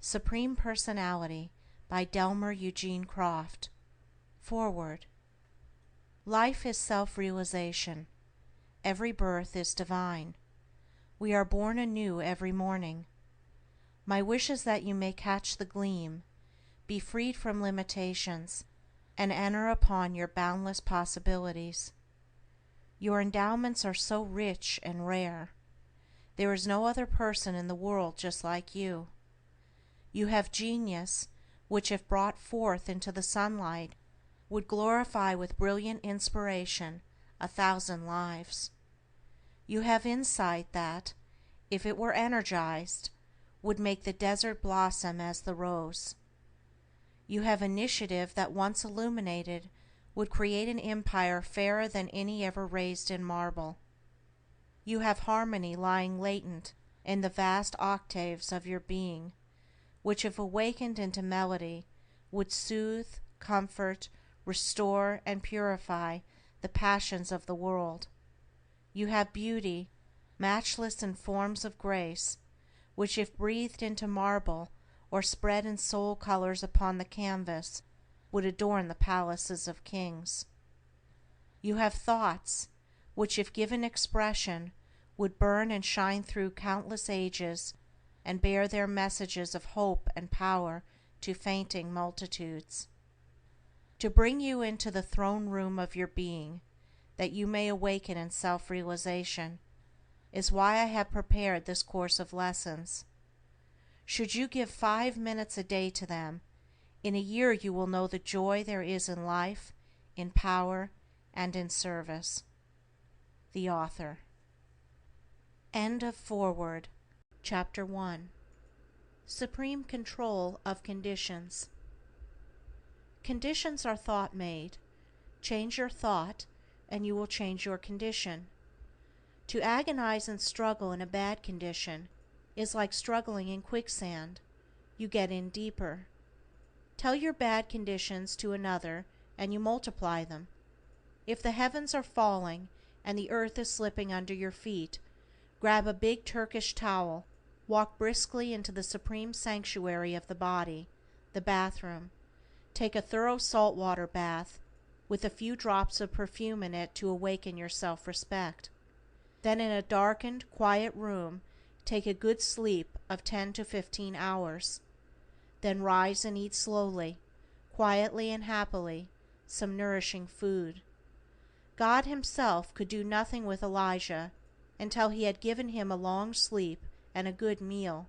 Supreme Personality by Delmer Eugene Croft. Foreword. Life is self-realization. Every birth is divine. We are born anew every morning. My wish is that you may catch the gleam, be freed from limitations, and enter upon your boundless possibilities. Your endowments are so rich and rare. There is no other person in the world just like you. You have genius, which if brought forth into the sunlight, would glorify with brilliant inspiration 1,000 lives. You have insight that, if it were energized, would make the desert blossom as the rose. You have initiative that once illuminated would create an empire fairer than any ever raised in marble. You have harmony lying latent in the vast octaves of your being, which if awakened into melody would soothe, comfort, restore, and purify the passions of the world. You have beauty, matchless in forms of grace, which if breathed into marble or spread in soul colors upon the canvas would adorn the palaces of kings. You have thoughts, which if given expression would burn and shine through countless ages and bear their messages of hope and power to fainting multitudes. To bring you into the throne room of your being, that you may awaken in self-realization, is why I have prepared this course of lessons. Should you give 5 minutes a day to them, in a year you will know the joy there is in life, in power, and in service. The Author. End of Foreword. Chapter 1. Supreme Control of Conditions. Conditions are thought-made. Change your thought, and you will change your condition. To agonize and struggle in a bad condition is like struggling in quicksand. You get in deeper. Tell your bad conditions to another, and you multiply them. If the heavens are falling and the earth is slipping under your feet, grab a big Turkish towel, walk briskly into the supreme sanctuary of the body, the bathroom. Take a thorough saltwater bath, with a few drops of perfume in it to awaken your self-respect. Then in a darkened, quiet room, take a good sleep of 10 to 15 hours. Then rise and eat slowly, quietly and happily, some nourishing food. God himself could do nothing with Elijah until he had given him a long sleep and a good meal.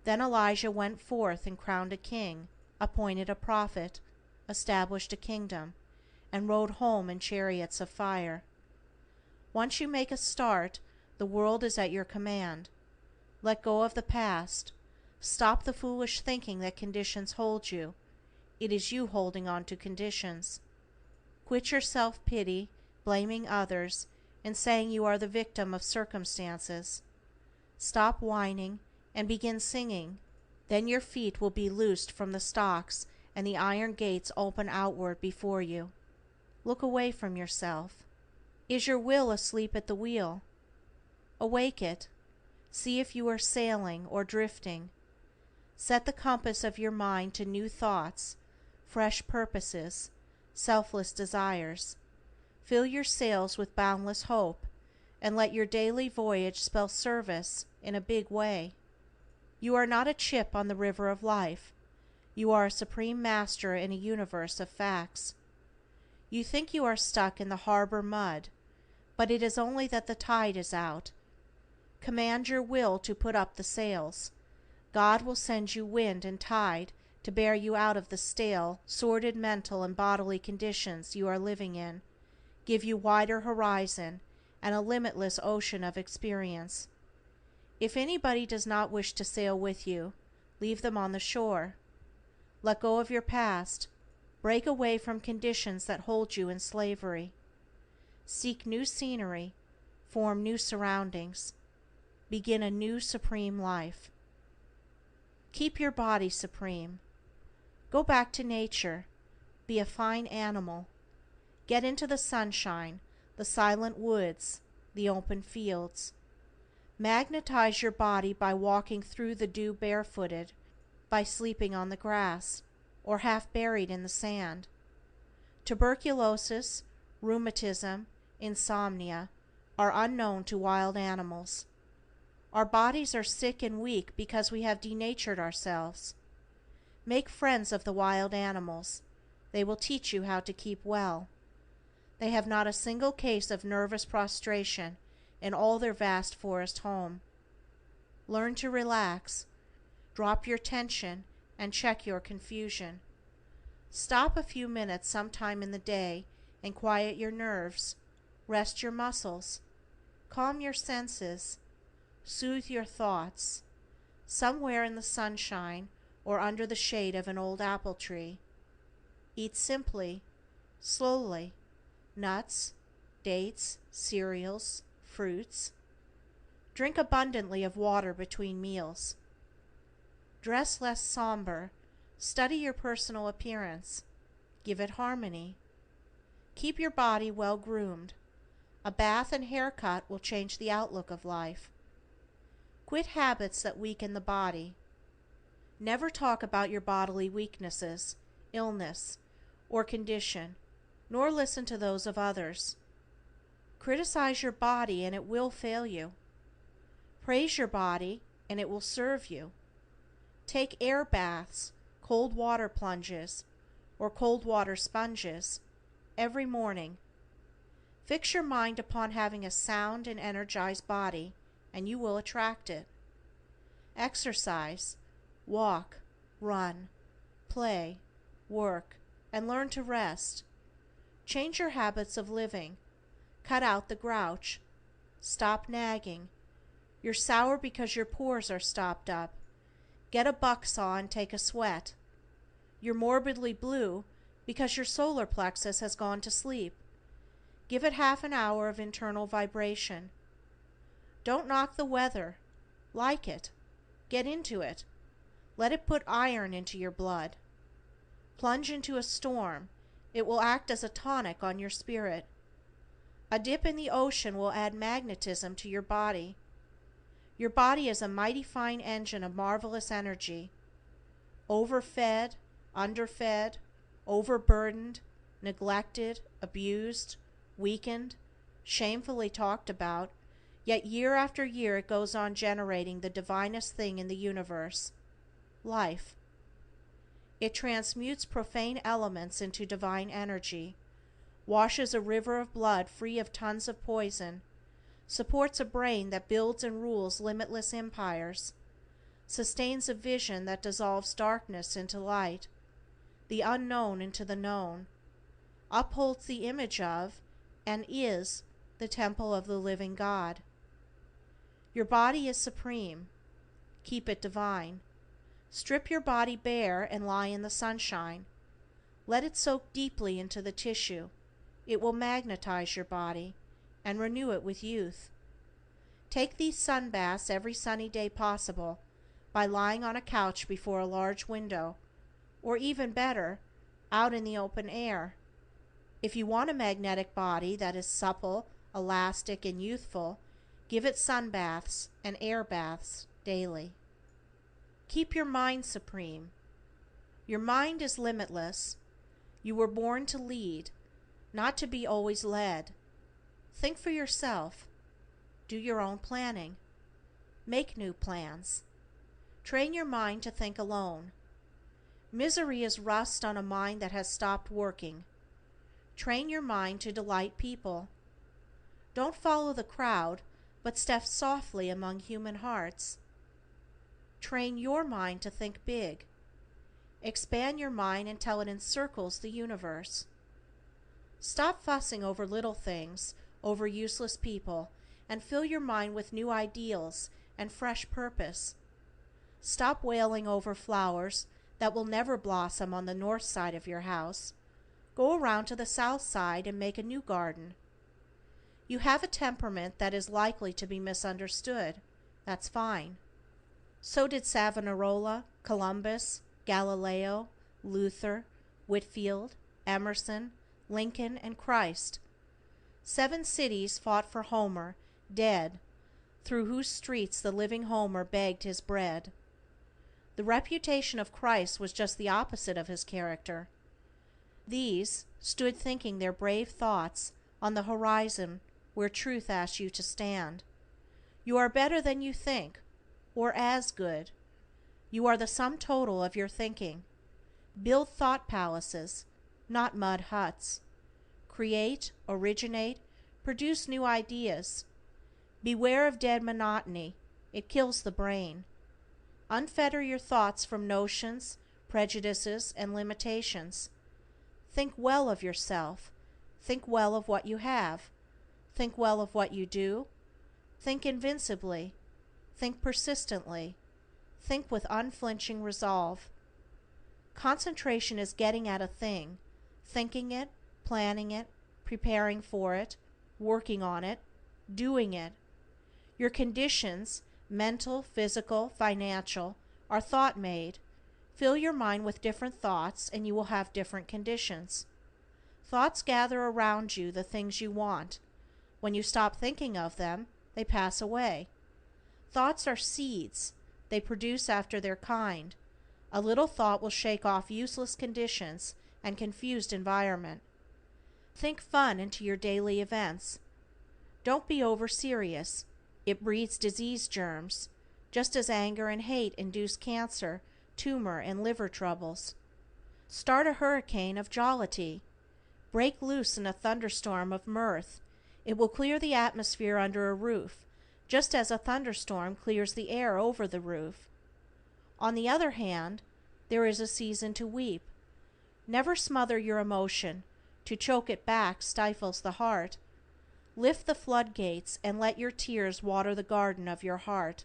Then Elijah went forth and crowned a king, appointed a prophet, established a kingdom, and rode home in chariots of fire. Once you make a start, the world is at your command. Let go of the past. Stop the foolish thinking that conditions hold you. It is you holding on to conditions. Quit your self-pity, blaming others, and saying you are the victim of circumstances. Stop whining and begin singing. Then your feet will be loosed from the stocks and the iron gates open outward before you. Look away from yourself. Is your will asleep at the wheel? Awake it. See if you are sailing or drifting. Set the compass of your mind to new thoughts, fresh purposes, selfless desires. Fill your sails with boundless hope, and let your daily voyage spell service in a big way. You are not a chip on the river of life. You are a supreme master in a universe of facts. You think you are stuck in the harbor mud, but it is only that the tide is out. Command your will to put up the sails. God will send you wind and tide to bear you out of the stale, sordid mental and bodily conditions you are living in, give you wider horizon and a limitless ocean of experience. If anybody does not wish to sail with you, leave them on the shore. Let go of your past. Break away from conditions that hold you in slavery. Seek new scenery. Form new surroundings. Begin a new supreme life. Keep your body supreme. Go back to nature. Be a fine animal. Get into the sunshine, the silent woods, the open fields. Magnetize your body by walking through the dew barefooted. by sleeping on the grass or half buried in the sand. Tuberculosis, rheumatism, insomnia are unknown to wild animals. Our bodies are sick and weak because we have denatured ourselves. Make friends of the wild animals. They will teach you how to keep well. They have not a single case of nervous prostration in all their vast forest home. Learn to relax. Drop your tension and check your confusion. Stop a few minutes sometime in the day and quiet your nerves. Rest your muscles. Calm your senses. Soothe your thoughts. Somewhere in the sunshine or under the shade of an old apple tree. Eat simply, slowly, nuts, dates, cereals, fruits. Drink abundantly of water between meals. Dress less somber. Study your personal appearance. Give it harmony. Keep your body well groomed. A bath and haircut will change the outlook of life. Quit habits that weaken the body. Never talk about your bodily weaknesses, illness, or condition, nor listen to those of others. Criticize your body and it will fail you. Praise your body and it will serve you. Take air baths, cold water plunges, or cold water sponges every morning. Fix your mind upon having a sound and energized body, and you will attract it. Exercise, walk, run, play, work, and learn to rest. Change your habits of living. Cut out the grouch. Stop nagging. You're sour because your pores are stopped up. Get a buck saw and take a sweat. You're morbidly blue because your solar plexus has gone to sleep. Give it half an hour of internal vibration. Don't knock the weather. Like it. Get into it. Let it put iron into your blood. Plunge into a storm. It will act as a tonic on your spirit. A dip in the ocean will add magnetism to your body. Your body is a mighty fine engine of marvelous energy. Overfed, underfed, overburdened, neglected, abused, weakened, shamefully talked about, yet year after year it goes on generating the divinest thing in the universe, life. It transmutes profane elements into divine energy, washes a river of blood free of tons of poison, supports a brain that builds and rules limitless empires, sustains a vision that dissolves darkness into light, the unknown into the known, upholds the image of, and is, the temple of the living God. Your body is supreme. Keep it divine. Strip your body bare and lie in the sunshine. Let it soak deeply into the tissue. It will magnetize your body and renew it with youth. Take these sun baths every sunny day possible by lying on a couch before a large window, or even better, out in the open air. If you want a magnetic body that is supple, elastic, and youthful, give it sun baths and air baths daily. Keep your mind supreme. Your mind is limitless. You were born to lead, not to be always led. Think for yourself. Do your own planning. Make new plans. Train your mind to think alone. Misery is rust on a mind that has stopped working. Train your mind to delight people. Don't follow the crowd, but step softly among human hearts. Train your mind to think big. Expand your mind until it encircles the universe. Stop fussing over little things, over useless people, and fill your mind with new ideals and fresh purpose. Stop wailing over flowers that will never blossom on the north side of your house. Go around to the south side and make a new garden. You have a temperament that is likely to be misunderstood. That's fine. So did Savonarola, Columbus, Galileo, Luther, Whitfield, Emerson, Lincoln, and Christ. 7 cities fought for Homer, dead, through whose streets the living Homer begged his bread. The reputation of Christ was just the opposite of his character. These stood thinking their brave thoughts on the horizon where truth asks you to stand. You are better than you think, or as good. You are the sum total of your thinking. Build thought palaces, not mud huts. Create, originate, produce new ideas. Beware of dead monotony, it kills the brain. Unfetter your thoughts from notions, prejudices, and limitations. Think well of yourself. Think well of what you have. Think well of what you do. Think invincibly. Think persistently. Think with unflinching resolve. Concentration is getting at a thing, thinking it, planning it, preparing for it, working on it, doing it. Your conditions, mental, physical, financial, are thought-made. Fill your mind with different thoughts and you will have different conditions. Thoughts gather around you the things you want. When you stop thinking of them, they pass away. Thoughts are seeds. They produce after their kind. A little thought will shake off useless conditions and confused environment. Think fun into your daily events. Don't be over-serious. It breeds disease germs, just as anger and hate induce cancer, tumor, and liver troubles. Start a hurricane of jollity. Break loose in a thunderstorm of mirth. It will clear the atmosphere under a roof, just as a thunderstorm clears the air over the roof. On the other hand, there is a season to weep. Never smother your emotion. To choke it back stifles the heart. Lift the floodgates and let your tears water the garden of your heart.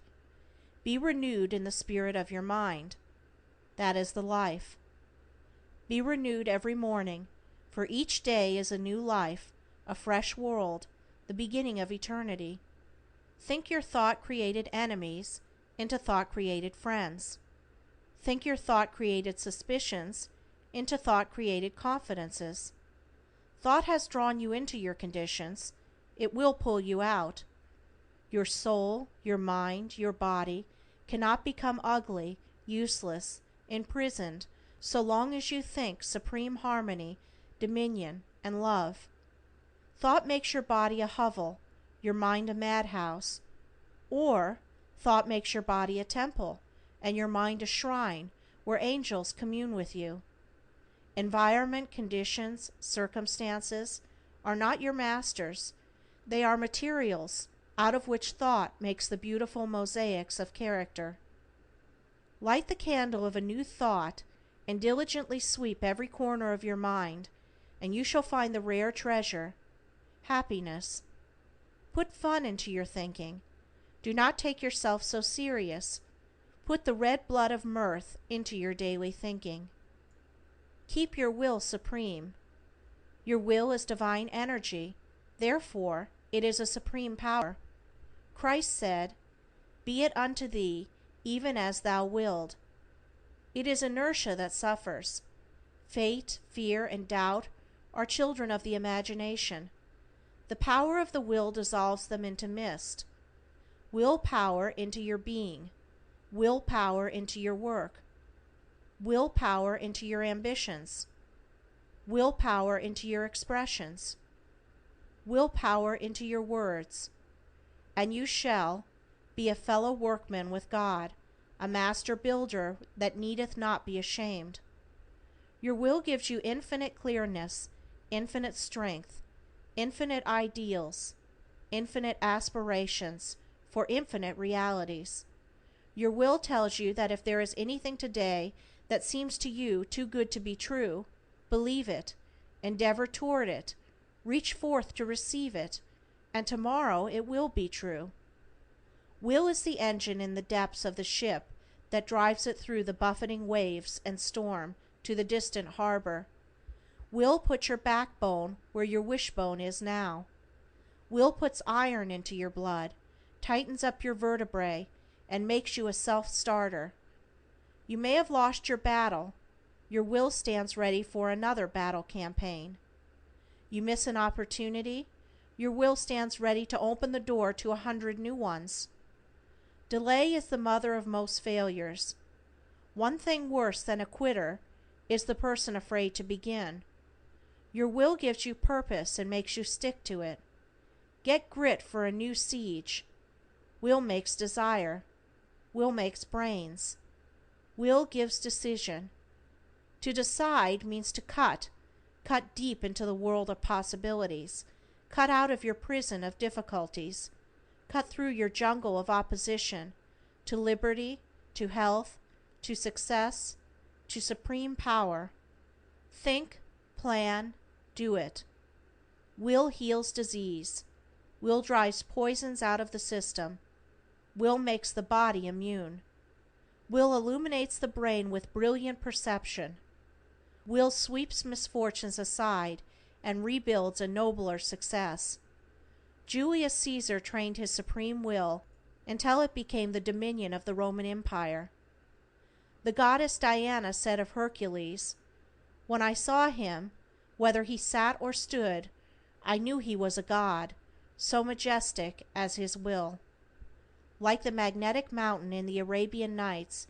Be renewed in the spirit of your mind. That is the life. Be renewed every morning, for each day is a new life, a fresh world, the beginning of eternity. Think your thought-created enemies into thought-created friends. Think your thought-created suspicions into thought-created confidences. Thought has drawn you into your conditions. It will pull you out. Your soul, your mind, your body cannot become ugly, useless, imprisoned, so long as you think supreme harmony, dominion, and love. Thought makes your body a hovel, your mind a madhouse, or thought makes your body a temple, and your mind a shrine where angels commune with you. Environment, conditions, circumstances are not your masters. They are materials out of which thought makes the beautiful mosaics of character. Light the candle of a new thought and diligently sweep every corner of your mind, and you shall find the rare treasure, happiness. Put fun into your thinking. Do not take yourself so serious. Put the red blood of mirth into your daily thinking. Keep your will supreme. Your will is divine energy, therefore it is a supreme power. Christ said, "Be it unto thee, even as thou wilt." It is inertia that suffers. Fate, fear, and doubt are children of the imagination. The power of the will dissolves them into mist. Will power into your being. Will power into your work. Will power into your ambitions. Will power into your expressions. Will power into your words. And you shall be a fellow workman with God, a master builder that needeth not be ashamed. Your will gives you infinite clearness, infinite strength, infinite ideals, infinite aspirations for infinite realities. Your will tells you that if there is anything today that seems to you too good to be true, believe it, endeavor toward it, reach forth to receive it, and tomorrow it will be true. Will is the engine in the depths of the ship that drives it through the buffeting waves and storm to the distant harbor. Will puts your backbone where your wishbone is now. Will puts iron into your blood, tightens up your vertebrae, and makes you a self-starter. You may have lost your battle. Your will stands ready for another battle campaign. You miss an opportunity. Your will stands ready to open the door to 100 new ones. Delay is the mother of most failures. One thing worse than a quitter is the person afraid to begin. Your will gives you purpose and makes you stick to it. Get grit for a new siege. Will makes desire. Will makes brains. Will gives decision. To decide means to cut deep into the world of possibilities, cut out of your prison of difficulties, cut through your jungle of opposition, to liberty, to health, to success, to supreme power. Think, plan, do it. Will heals disease. Will drives poisons out of the system. Will makes the body immune. Will illuminates the brain with brilliant perception. Will sweeps misfortunes aside and rebuilds a nobler success. Julius Caesar trained his supreme will until it became the dominion of the Roman Empire. The goddess Diana said of Hercules, "When I saw him, whether he sat or stood, I knew he was a god, so majestic as his will." Like the magnetic mountain in the Arabian Nights,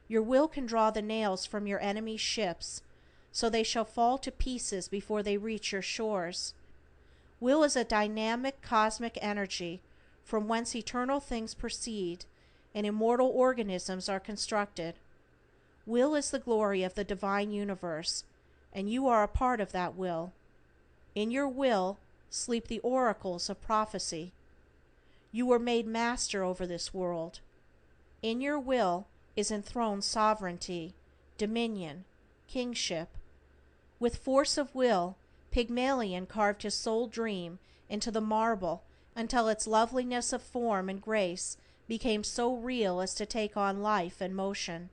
your will can draw the nails from your enemy's ships, so they shall fall to pieces before they reach your shores. Will is a dynamic cosmic energy from whence eternal things proceed and immortal organisms are constructed. Will is the glory of the divine universe, and you are a part of that will. In your will sleep the oracles of prophecy. You were made master over this world. In your will is enthroned sovereignty, dominion, kingship. With force of will, Pygmalion carved his soul dream into the marble until its loveliness of form and grace became so real as to take on life and motion.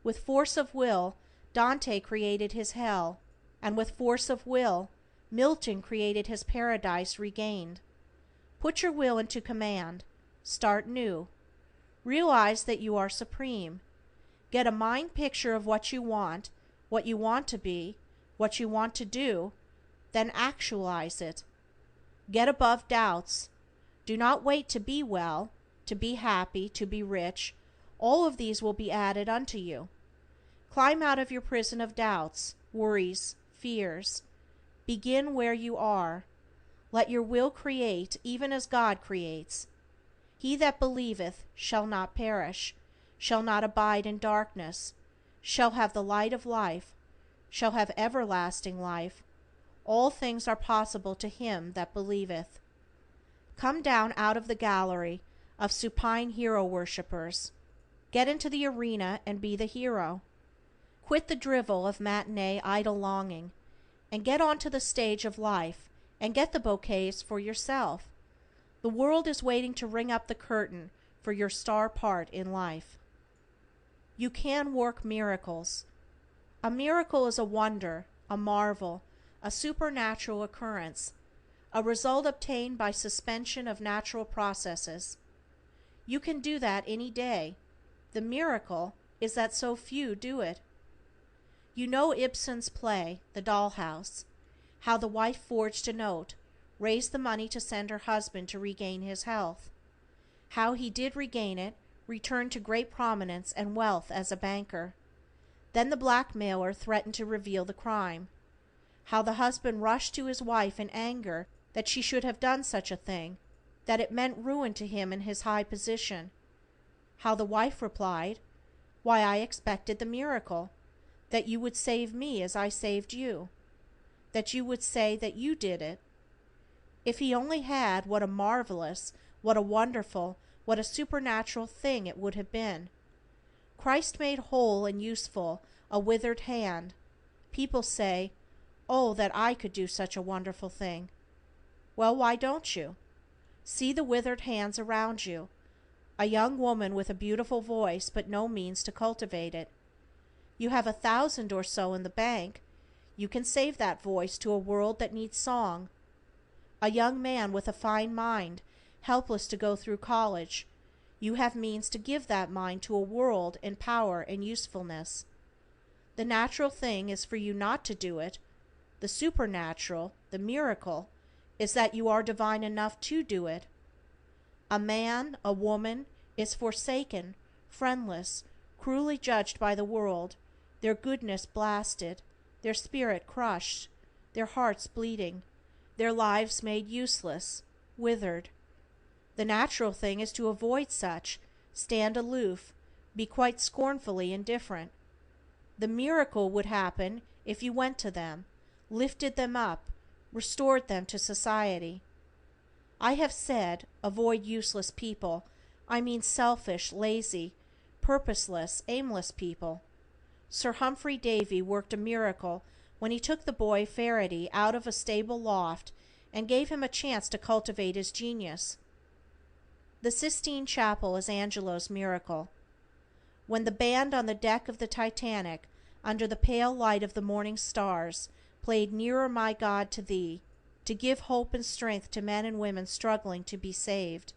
With force of will, Dante created his hell, and with force of will, Milton created his paradise regained. Put your will into command. Start new. Realize that you are supreme. Get a mind picture of what you want to be, what you want to do, then actualize it. Get above doubts. Do not wait to be well, to be happy, to be rich. All of these will be added unto you. Climb out of your prison of doubts, worries, fears. Begin where you are. Let your will create even as God creates. He that believeth shall not perish, shall not abide in darkness, shall have the light of life, shall have everlasting life. All things are possible to him that believeth. Come down out of the gallery of supine hero worshippers. Get into the arena and be the hero. Quit the drivel of matinee idle longing, and get onto the stage of life and get the bouquets for yourself. The world is waiting to ring up the curtain for your star part in life. You can work miracles. A miracle is a wonder, a marvel, a supernatural occurrence, a result obtained by suspension of natural processes. You can do that any day. The miracle is that so few do it. You know Ibsen's play, The Dollhouse, how the wife forged a note, raised the money to send her husband to regain his health. How he did regain it, returned to great prominence and wealth as a banker. Then the blackmailer threatened to reveal the crime. How the husband rushed to his wife in anger that she should have done such a thing, that it meant ruin to him in his high position. How the wife replied, "Why, I expected the miracle, that you would save me as I saved you, that you would say that you did it." If he only had, what a marvelous, what a wonderful, what a supernatural thing it would have been. Christ made whole and useful a withered hand. People say, "Oh, that I could do such a wonderful thing." Well, why don't you? See the withered hands around you. A young woman with a beautiful voice but no means to cultivate it. You have 1,000 or so in the bank. You can save that voice to a world that needs song. A young man with a fine mind, helpless to go through college. You have means to give that mind to a world in power and usefulness. The natural thing is for you not to do it. The supernatural, the miracle, is that you are divine enough to do it. A man, a woman, is forsaken, friendless, cruelly judged by the world, their goodness blasted, their spirit crushed, their hearts bleeding, their lives made useless, withered. The natural thing is to avoid such, stand aloof, be quite scornfully indifferent. The miracle would happen if you went to them, lifted them up, restored them to society. I have said, avoid useless people. I mean selfish, lazy, purposeless, aimless people. Sir Humphrey Davy worked a miracle when he took the boy Faraday out of a stable loft and gave him a chance to cultivate his genius. The Sistine Chapel is Angelo's miracle. When the band on the deck of the Titanic, under the pale light of the morning stars, played Nearer, My God, to Thee, to give hope and strength to men and women struggling to be saved,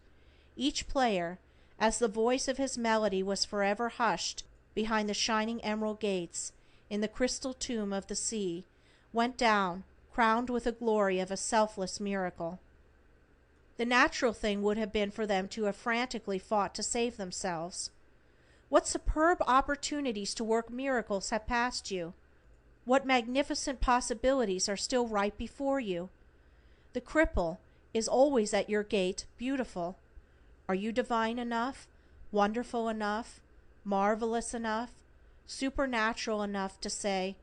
each player, as the voice of his melody was forever hushed behind the shining emerald gates, in the crystal tomb of the sea, went down, crowned with the glory of a selfless miracle. The natural thing would have been for them to have frantically fought to save themselves. What superb opportunities to work miracles have passed you! What magnificent possibilities are still right before you! The cripple is always at your gate, beautiful. Are you divine enough, wonderful enough, marvelous enough, supernatural enough to say,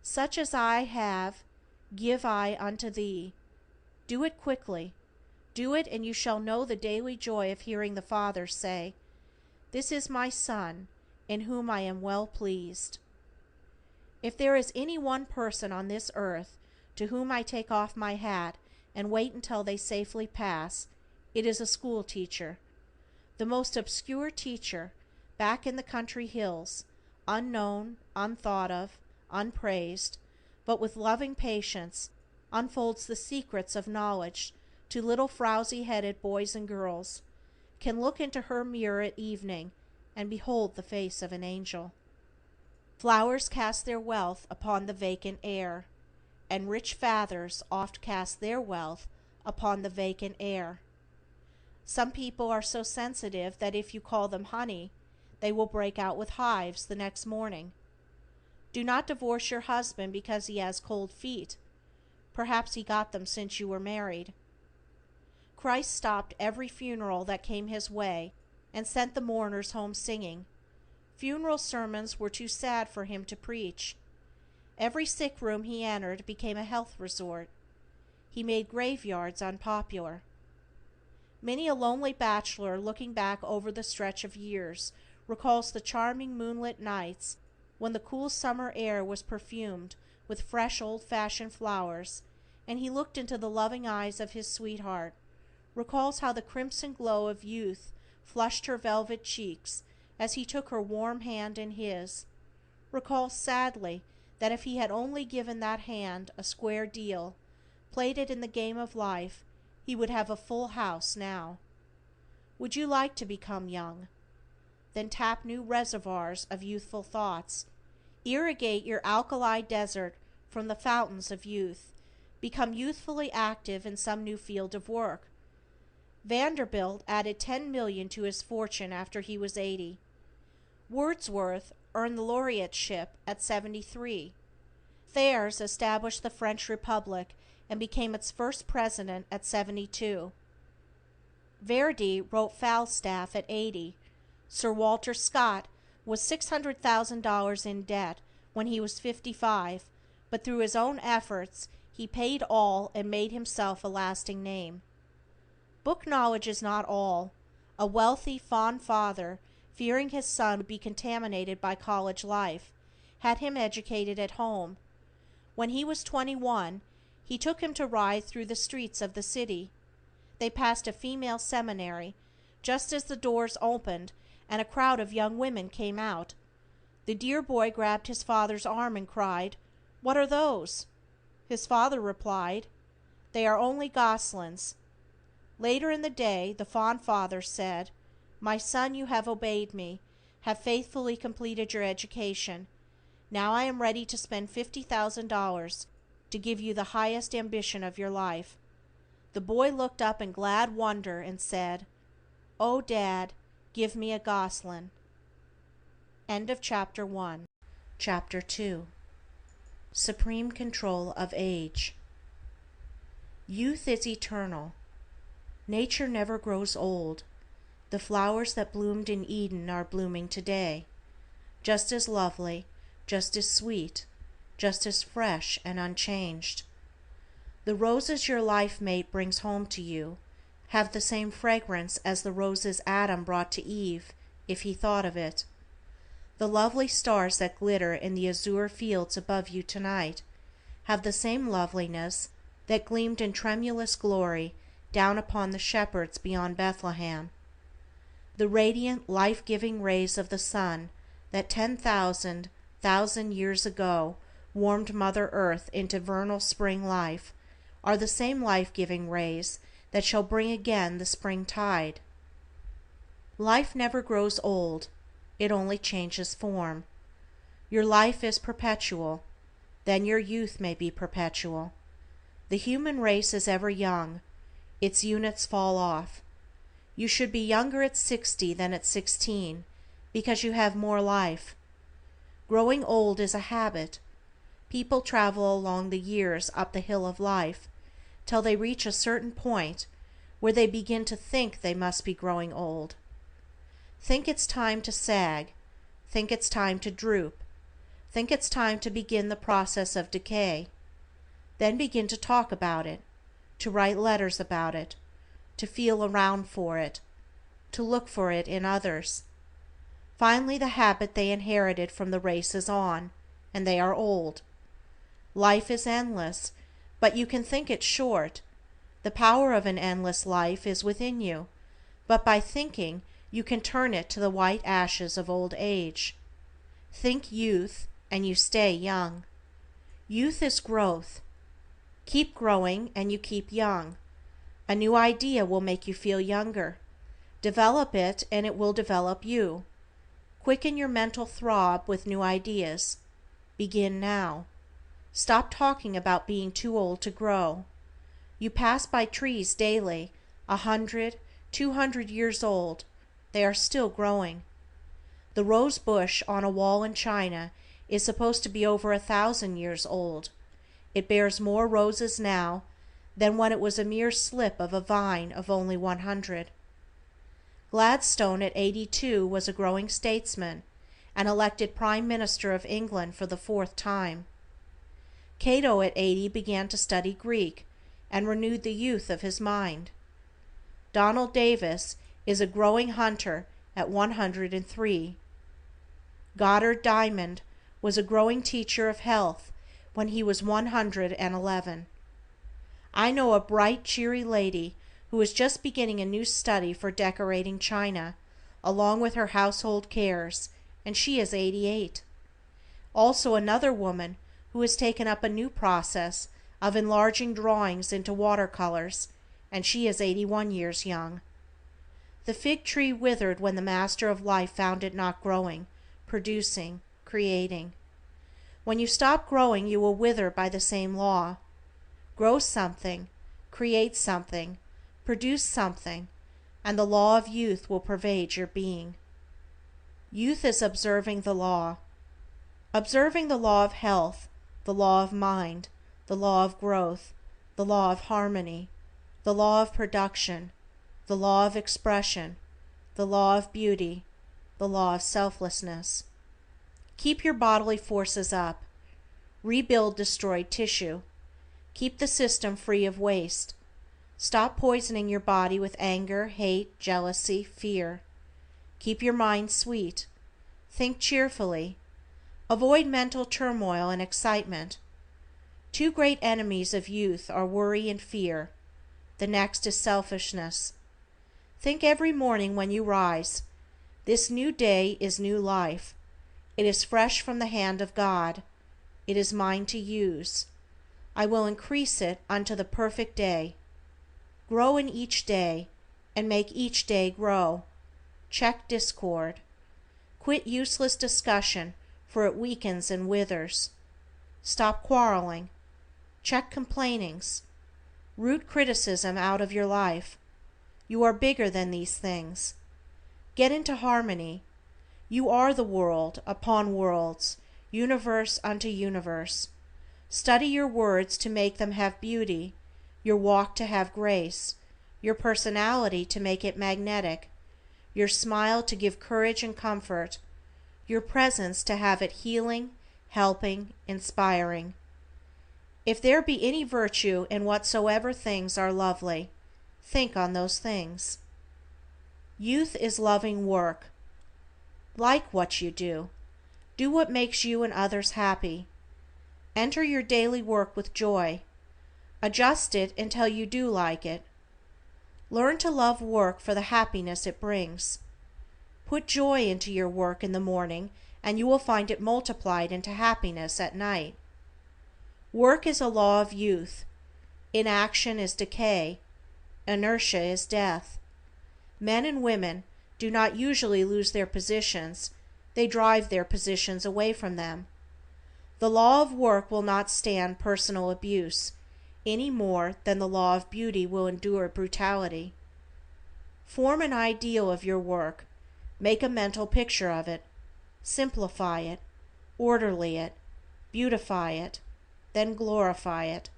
"Such as I have, give I unto thee"? Do it quickly. Do it, and you shall know the daily joy of hearing the Father say, "This is my Son, in whom I am well pleased." If there is any one person on this earth to whom I take off my hat and wait until they safely pass, it is a school teacher. The most obscure teacher, back in the country hills, unknown, unthought of, unpraised, but with loving patience unfolds the secrets of knowledge to little frowsy-headed boys and girls, can look into her mirror at evening and behold the face of an angel. Flowers cast their wealth upon the vacant air, and rich fathers oft cast their wealth upon the vacant air. Some people are so sensitive that if you call them honey, they will break out with hives the next morning. Do not divorce your husband because he has cold feet. Perhaps he got them since you were married. Christ stopped every funeral that came his way and sent the mourners home singing. Funeral sermons were too sad for him to preach. Every sick room he entered became a health resort. He made graveyards unpopular. Many a lonely bachelor looking back over the stretch of years recalls the charming moonlit nights when the cool summer air was perfumed with fresh old-fashioned flowers, and he looked into the loving eyes of his sweetheart, recalls how the crimson glow of youth flushed her velvet cheeks as he took her warm hand in his, recalls sadly that if he had only given that hand a square deal, played it in the game of life, he would have a full house now. Would you like to become young? Then tap new reservoirs of youthful thoughts. Irrigate your alkali desert from the fountains of youth. Become youthfully active in some new field of work. Vanderbilt added 10 million to his fortune after he was 80. Wordsworth earned the laureateship at 73. Thiers established the French Republic and became its first president at 72. Verdi wrote Falstaff at 80. Sir Walter Scott was $600,000 in debt when he was 55, but through his own efforts he paid all and made himself a lasting name. Book knowledge is not all. A wealthy, fond father, fearing his son would be contaminated by college life, had him educated at home. When he was 21, he took him to ride through the streets of the city. They passed a female seminary. Just as the doors opened and a crowd of young women came out, the dear boy grabbed his father's arm and cried, "What are those?" His father replied, "They are only goslings." Later in the day the fond father said, "My son, you have obeyed me, have faithfully completed your education. Now I am ready to spend $50,000 to give you the highest ambition of your life." The boy looked up in glad wonder and said, "Oh, Dad, give me a gosling." End of Chapter 1. Chapter 2. Supreme Control of Age. Youth is eternal. Nature never grows old. The flowers that bloomed in Eden are blooming today, just as lovely, just as sweet, just as fresh and unchanged. The roses your life mate brings home to you have the same fragrance as the roses Adam brought to Eve, if he thought of it. The lovely stars that glitter in the azure fields above you tonight have the same loveliness that gleamed in tremulous glory down upon the shepherds beyond Bethlehem. The radiant, life-giving rays of the sun that 10,000 years ago warmed Mother Earth into vernal spring life are the same life-giving rays that shall bring again the spring tide. Life never grows old, it only changes form. Your life is perpetual, then your youth may be perpetual. The human race is ever young, its units fall off. You should be younger at 60 than at 16, because you have more life. Growing old is a habit. People travel along the years up the hill of life till they reach a certain point where they begin to think they must be growing old. Think it's time to sag, think it's time to droop, think it's time to begin the process of decay. Then begin to talk about it, to write letters about it, to feel around for it, to look for it in others. Finally the habit they inherited from the race is on, and they are old. Life is endless, but you can think it short. The power of an endless life is within you, but by thinking you can turn it to the white ashes of old age. Think youth, and you stay young. Youth is growth. Keep growing, and you keep young. A new idea will make you feel younger. Develop it, and it will develop you. Quicken your mental throb with new ideas. Begin now. Stop talking about being too old to grow. You pass by trees daily, 100, 200 years old. They are still growing. The rose bush on a wall in China is supposed to be over 1,000 years old. It bears more roses now than when it was a mere slip of a vine of only 100. Gladstone at 82 was a growing statesman and elected Prime Minister of England for the 4th time. Cato at 80 began to study Greek and renewed the youth of his mind. Donald Davis is a growing hunter at 103. Goddard Diamond was a growing teacher of health when he was 111. I know a bright, cheery lady who is just beginning a new study for decorating china, along with her household cares, and she is 88. Also another woman who has taken up a new process of enlarging drawings into watercolors, and she is 81 years young. The fig tree withered when the Master of Life found it not growing, producing, creating. When you stop growing you will wither by the same law. Grow something, create something, produce something, and the law of youth will pervade your being. Youth is observing the law. Observing the law of health, the law of mind, the law of growth, the law of harmony, the law of production, the law of expression, the law of beauty, the law of selflessness. Keep your bodily forces up. Rebuild destroyed tissue. Keep the system free of waste. Stop poisoning your body with anger, hate, jealousy, fear. Keep your mind sweet. Think cheerfully. Avoid mental turmoil and excitement. Two great enemies of youth are worry and fear. The next is selfishness. Think every morning when you rise, this new day is new life. It is fresh from the hand of God. It is mine to use. I will increase it unto the perfect day. Grow in each day, and make each day grow. Check discord. Quit useless discussion, for it weakens and withers. Stop quarreling. Check complainings. Root criticism out of your life. You are bigger than these things. Get into harmony. You are the world upon worlds, universe unto universe. Study your words to make them have beauty, your walk to have grace, your personality to make it magnetic, your smile to give courage and comfort, your presence to have it healing, helping, inspiring. If there be any virtue in whatsoever things are lovely, think on those things. Youth is loving work. Like what you do. Do what makes you and others happy. Enter your daily work with joy. Adjust it until you do like it. Learn to love work for the happiness it brings. Put joy into your work in the morning, and you will find it multiplied into happiness at night. Work is a law of youth. Inaction is decay. Inertia is death. Men and women do not usually lose their positions, they drive their positions away from them. The law of work will not stand personal abuse, any more than the law of beauty will endure brutality. Form an ideal of your work, make a mental picture of it, simplify it, orderly it, beautify it, then glorify it.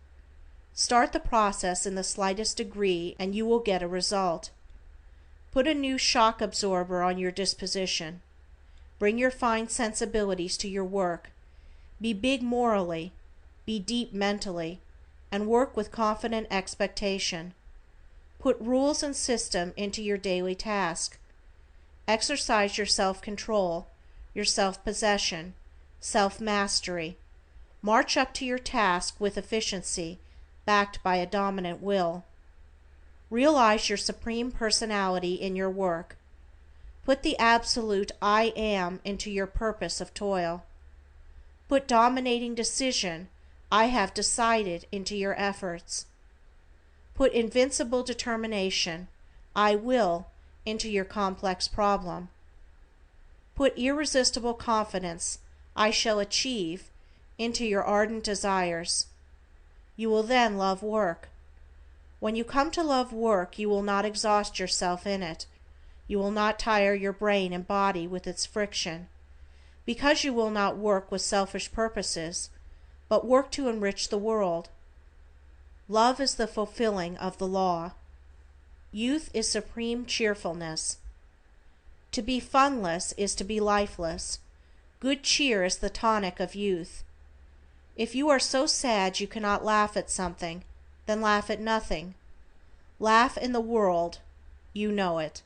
Start the process in the slightest degree and you will get a result. Put a new shock absorber on your disposition. Bring your fine sensibilities to your work. Be big morally, be deep mentally, and work with confident expectation. Put rules and system into your daily task. Exercise your self-control, your self-possession, self-mastery. March up to your task with efficiency, backed by a dominant will. Realize your supreme personality in your work. Put the absolute I am into your purpose of toil. Put dominating decision, I have decided, into your efforts. Put invincible determination, I will, into your complex problem. Put irresistible confidence, I shall achieve, into your ardent desires. You will then love work. When you come to love work, you will not exhaust yourself in it. You will not tire your brain and body with its friction, because you will not work with selfish purposes, but work to enrich the world. Love is the fulfilling of the law. Youth is supreme cheerfulness. To be funless is to be lifeless. Good cheer is the tonic of youth. If you are so sad you cannot laugh at something, then laugh at nothing. Laugh in the world, you know it.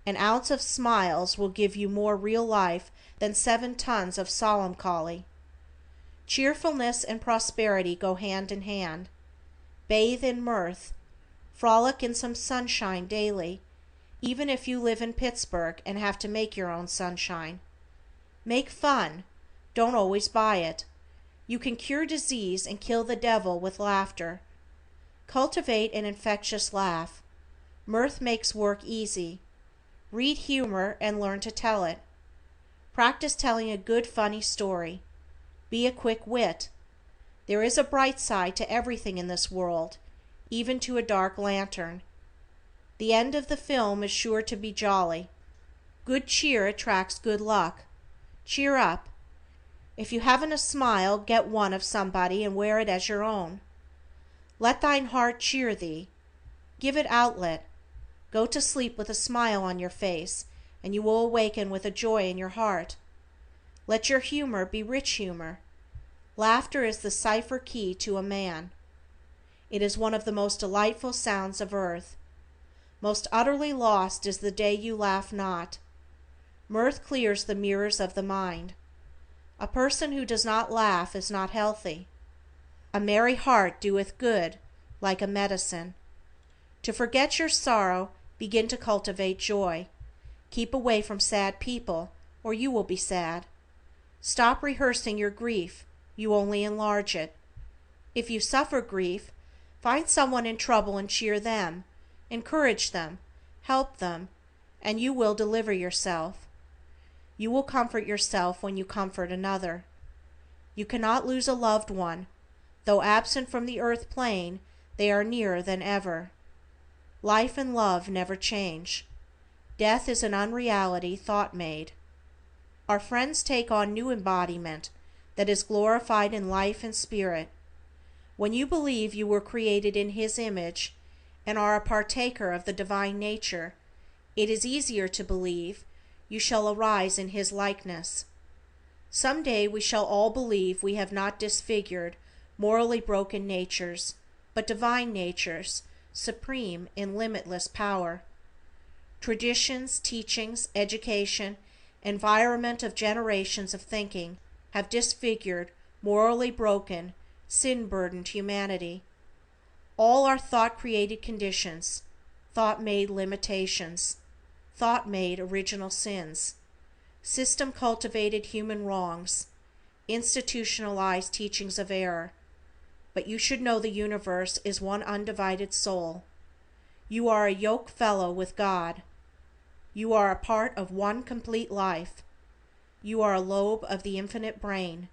An ounce of smiles will give you more real life than 7 tons of solemncholy. Cheerfulness and prosperity go hand in hand. Bathe in mirth. Frolic in some sunshine daily, even if you live in Pittsburgh and have to make your own sunshine. Make fun. Don't always buy it. You can cure disease and kill the devil with laughter. Cultivate an infectious laugh. Mirth makes work easy. Read humor and learn to tell it. Practice telling a good funny story. Be a quick wit. There is a bright side to everything in this world, even to a dark lantern. The end of the film is sure to be jolly. Good cheer attracts good luck. Cheer up. If you haven't a smile, get one of somebody and wear it as your own. Let thine heart cheer thee. Give it outlet. Go to sleep with a smile on your face, and you will awaken with a joy in your heart. Let your humor be rich humor. Laughter is the cipher key to a man. It is one of the most delightful sounds of earth. Most utterly lost is the day you laugh not. Mirth clears the mirrors of the mind. A person who does not laugh is not healthy. A merry heart doeth good, like a medicine. To forget your sorrow, begin to cultivate joy. Keep away from sad people, or you will be sad. Stop rehearsing your grief, you only enlarge it. If you suffer grief, find someone in trouble and cheer them, encourage them, help them, and you will deliver yourself. You will comfort yourself when you comfort another. You cannot lose a loved one. Though absent from the earth plane, they are nearer than ever. Life and love never change. Death is an unreality thought made. Our friends take on new embodiment that is glorified in life and spirit. When you believe you were created in His image and are a partaker of the divine nature, it is easier to believe you shall arise in His likeness. Some day we shall all believe we have not disfigured, morally broken natures, but divine natures, supreme in limitless power. Traditions, teachings, education, environment of generations of thinking have disfigured, morally broken, sin-burdened humanity. All are thought-created conditions, thought-made limitations, thought-made original sins, system-cultivated human wrongs, institutionalized teachings of error. But you should know the universe is one undivided soul. You are a yoke fellow with God. You are a part of one complete life. You are a lobe of the infinite brain.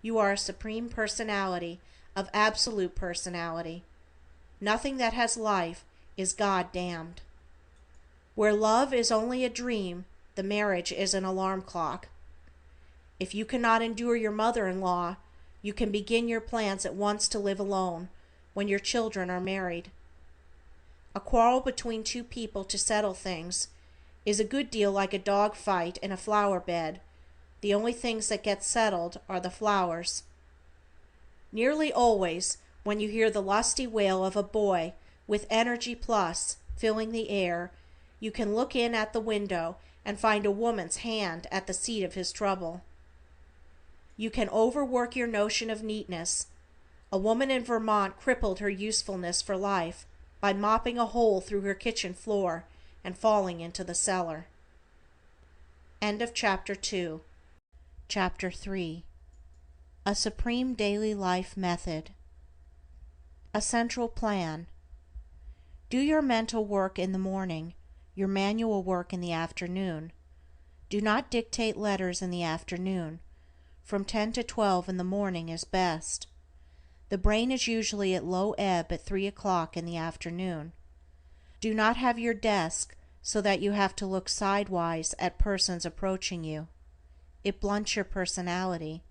You are a supreme personality of absolute personality. Nothing that has life is God-damned. Where love is only a dream, the marriage is an alarm clock. If you cannot endure your mother-in-law, you can begin your plans at once to live alone when your children are married. A quarrel between two people to settle things is a good deal like a dog fight in a flower bed. The only things that get settled are the flowers. Nearly always, when you hear the lusty wail of a boy with energy plus filling the air, you can look in at the window and find a woman's hand at the seat of his trouble. You can overwork your notion of neatness. A woman in Vermont crippled her usefulness for life by mopping a hole through her kitchen floor and falling into the cellar. End of Chapter 2. Chapter 3. A Supreme Daily Life Method. A Central Plan. Do your mental work in the morning, your manual work in the afternoon. Do not dictate letters in the afternoon. From 10 to 12 in the morning is best. The brain is usually at low ebb at 3 o'clock in the afternoon. Do not have your desk so that you have to look sidewise at persons approaching you. It blunts your personality.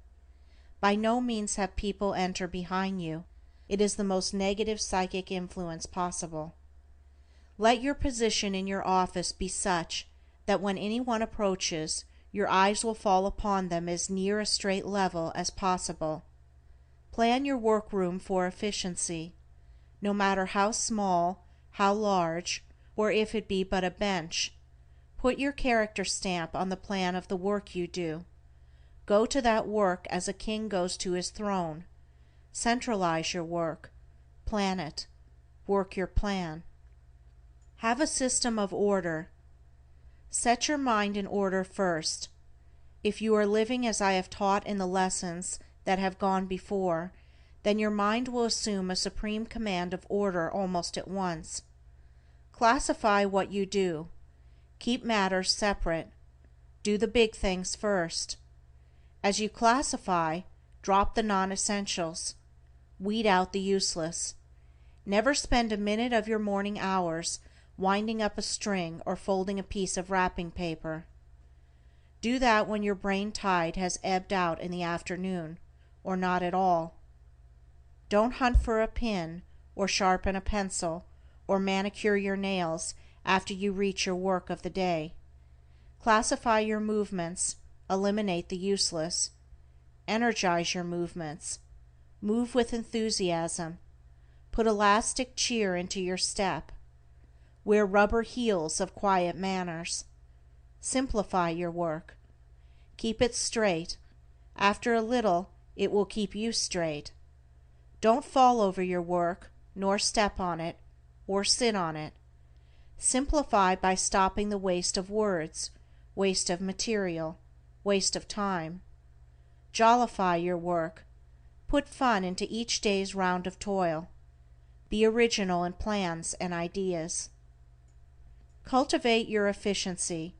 By no means have people enter behind you. It is the most negative psychic influence possible. Let your position in your office be such that when anyone approaches, your eyes will fall upon them as near a straight level as possible. Plan your workroom for efficiency. No matter how small, how large, or if it be but a bench, put your character stamp on the plan of the work you do. Go to that work as a king goes to his throne. Centralize your work. Plan it. Work your plan. Have a system of order. Set your mind in order first. If you are living as I have taught in the lessons that have gone before, then your mind will assume a supreme command of order almost at once. Classify what you do. Keep matters separate. Do the big things first. As you classify, drop the non-essentials. Weed out the useless. Never spend a minute of your morning hours winding up a string or folding a piece of wrapping paper. Do that when your brain tide has ebbed out in the afternoon, or not at all. Don't hunt for a pin, or sharpen a pencil, or manicure your nails after you reach your work of the day. Classify your movements, eliminate the useless. Energize your movements. Move with enthusiasm. Put elastic cheer into your step. Wear rubber heels of quiet manners. Simplify your work. Keep it straight. After a little, it will keep you straight. Don't fall over your work, nor step on it, or sit on it. Simplify by stopping the waste of words, waste of material, waste of time. Jollify your work. Put fun into each day's round of toil. Be original in plans and ideas. Cultivate your efficiency.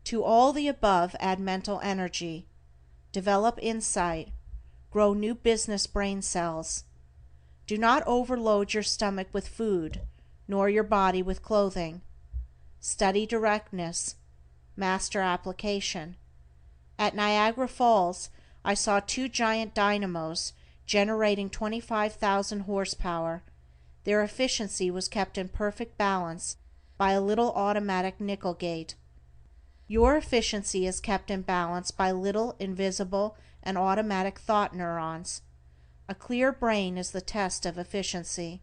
To all the above add mental energy. Develop insight. Grow new business brain cells. Do not overload your stomach with food, nor your body with clothing. Study directness. Master application. At Niagara Falls, I saw two giant dynamos generating 25,000 horsepower. Their efficiency was kept in perfect balance by a little automatic nickel gate. Your efficiency is kept in balance by little invisible and automatic thought neurons. A clear brain is the test of efficiency.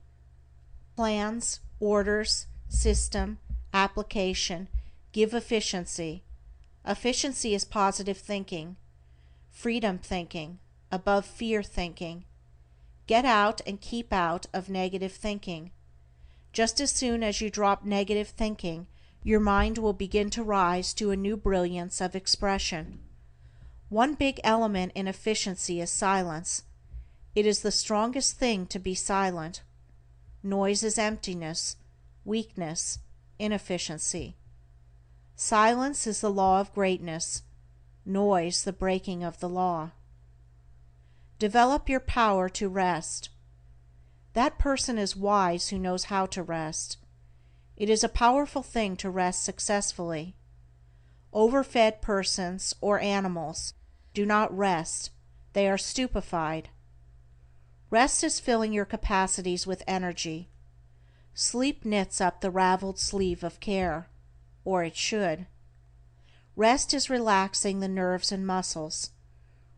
Plans, orders, system, application give efficiency. Efficiency is positive thinking, freedom thinking, above fear thinking. Get out and keep out of negative thinking. Just as soon as you drop negative thinking, your mind will begin to rise to a new brilliance of expression. One big element in efficiency is silence. It is the strongest thing to be silent. Noise is emptiness, weakness, inefficiency. Silence is the law of greatness, noise the breaking of the law. Develop your power to rest. That person is wise who knows how to rest. It is a powerful thing to rest successfully. Overfed persons or animals do not rest, they are stupefied. Rest is filling your capacities with energy. Sleep knits up the raveled sleeve of care, or it should. Rest is relaxing the nerves and muscles.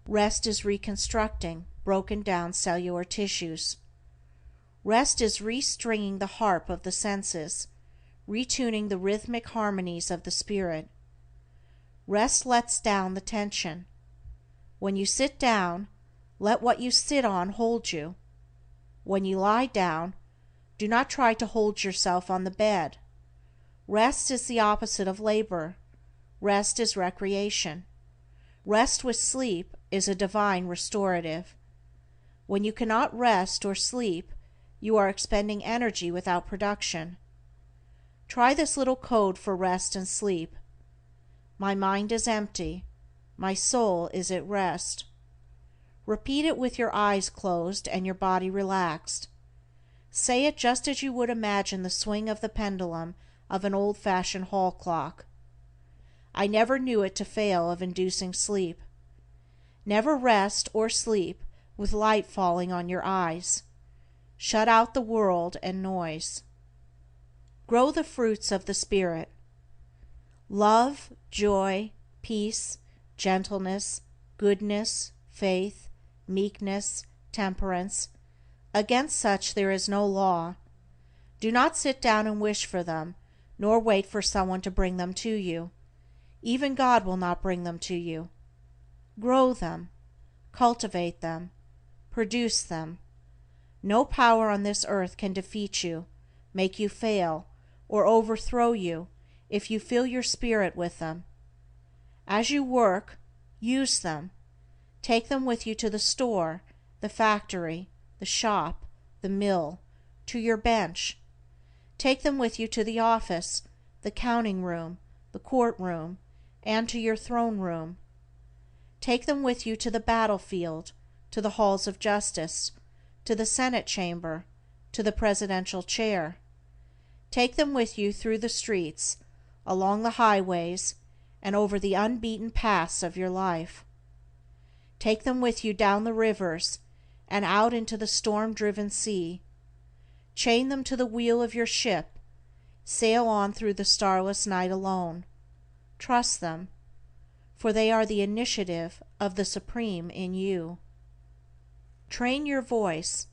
Rest is reconstructing broken down cellular tissues. Rest is restringing the harp of the senses, retuning the rhythmic harmonies of the spirit. Rest lets down the tension. When you sit down, let what you sit on hold you. When you lie down, do not try to hold yourself on the bed. Rest is the opposite of labor. Rest is recreation. Rest with sleep is a divine restorative. When you cannot rest or sleep, you are expending energy without production. Try this little code for rest and sleep. My mind is empty. My soul is at rest. Repeat it with your eyes closed and your body relaxed. Say it just as you would imagine the swing of the pendulum of an old-fashioned hall clock. I never knew it to fail of inducing sleep. Never rest or sleep with light falling on your eyes. Shut out the world and noise. Grow the fruits of the Spirit. Love, joy, peace, gentleness, goodness, faith, meekness, temperance. Against such there is no law. Do not sit down and wish for them, nor wait for someone to bring them to you. Even God will not bring them to you. Grow them, cultivate them, produce them. No power on this earth can defeat you, make you fail, or overthrow you if you fill your spirit with them. As you work, use them. Take them with you to the store, the factory, the shop, the mill, to your bench. Take them with you to the office, the counting room, the courtroom, and to your throne room. Take them with you to the battlefield, to the halls of justice, to the Senate chamber, to the presidential chair. Take them with you through the streets, along the highways, and over the unbeaten paths of your life. Take them with you down the rivers and out into the storm-driven sea. Chain them to the wheel of your ship. Sail on through the starless night alone. Trust them, for they are the initiative of the Supreme in you. Train your voice.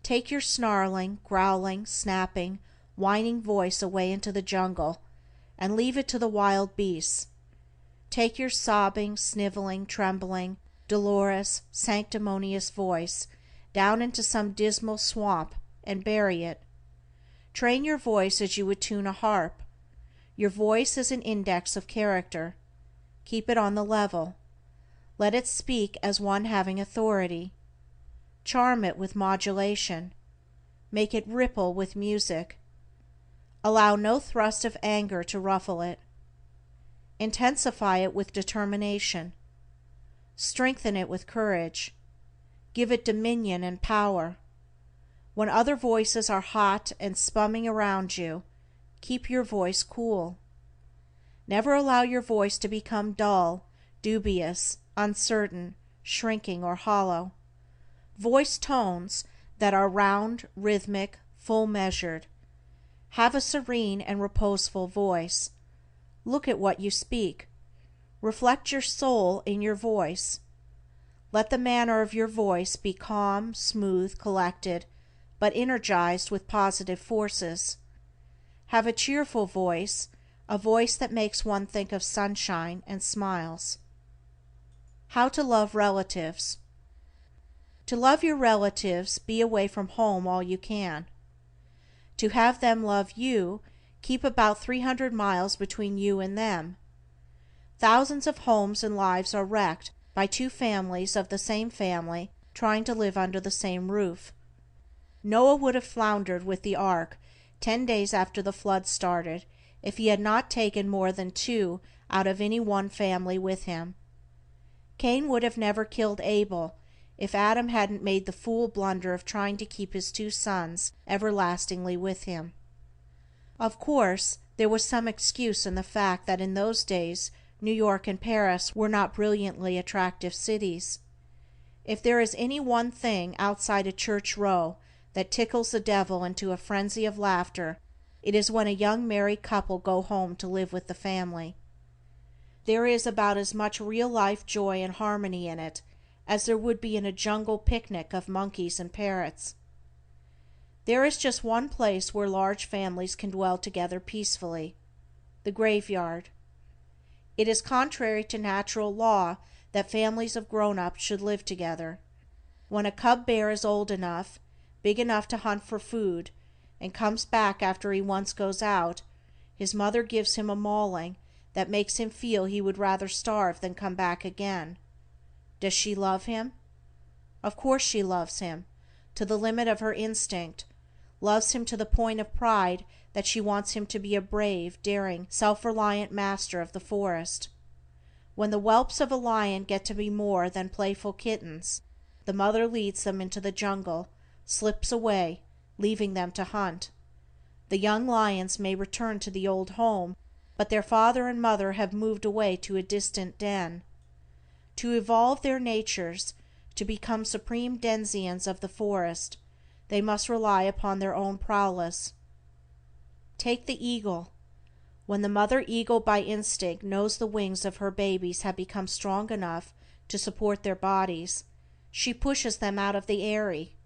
Take your snarling, growling, snapping, whining voice away into the jungle and leave it to the wild beasts. Take your sobbing, sniveling, trembling, dolorous, sanctimonious voice down into some dismal swamp and bury it. Train your voice as you would tune a harp. Your voice is an index of character. Keep it on the level. Let it speak as one having authority. Charm it with modulation. Make it ripple with music. Allow no thrust of anger to ruffle it. Intensify it with determination. Strengthen it with courage. Give it dominion and power. When other voices are hot and spumming around you, keep your voice cool. Never allow your voice to become dull, dubious, uncertain, shrinking, or hollow. Voice tones that are round, rhythmic, full measured. Have a serene and reposeful voice. Look at what you speak. Reflect your soul in your voice. Let the manner of your voice be calm, smooth, collected, but energized with positive forces. Have a cheerful voice, a voice that makes one think of sunshine and smiles. How to love relatives. To love your relatives, be away from home all you can. To have them love you, keep about 300 miles between you and them. Thousands of homes and lives are wrecked by two families of the same family trying to live under the same roof. Noah would have floundered with the ark 10 days after the flood started if he had not taken more than 2 out of any one family with him. Cain would have never killed Abel if Adam hadn't made the fool blunder of trying to keep his 2 sons everlastingly with him. Of course, there was some excuse in the fact that in those days New York and Paris were not brilliantly attractive cities. If there is any one thing outside a church row that tickles the devil into a frenzy of laughter, it is when a young married couple go home to live with the family. There is about as much real-life joy and harmony in it as there would be in a jungle picnic of monkeys and parrots. There is just one place where large families can dwell together peacefully: the graveyard. It is contrary to natural law that families of grown-ups should live together. When a cub bear is old enough, big enough to hunt for food, and comes back after he once goes out, his mother gives him a mauling that makes him feel he would rather starve than come back again. Does she love him? Of course she loves him, to the limit of her instinct, loves him to the point of pride that she wants him to be a brave, daring, self-reliant master of the forest. When the whelps of a lion get to be more than playful kittens, the mother leads them into the jungle, slips away, leaving them to hunt. The young lions may return to the old home, but their father and mother have moved away to a distant den. To evolve their natures, to become supreme denizens of the forest, they must rely upon their own prowess. Take the eagle. When the mother eagle by instinct knows the wings of her babies have become strong enough to support their bodies, she pushes them out of the eyrie.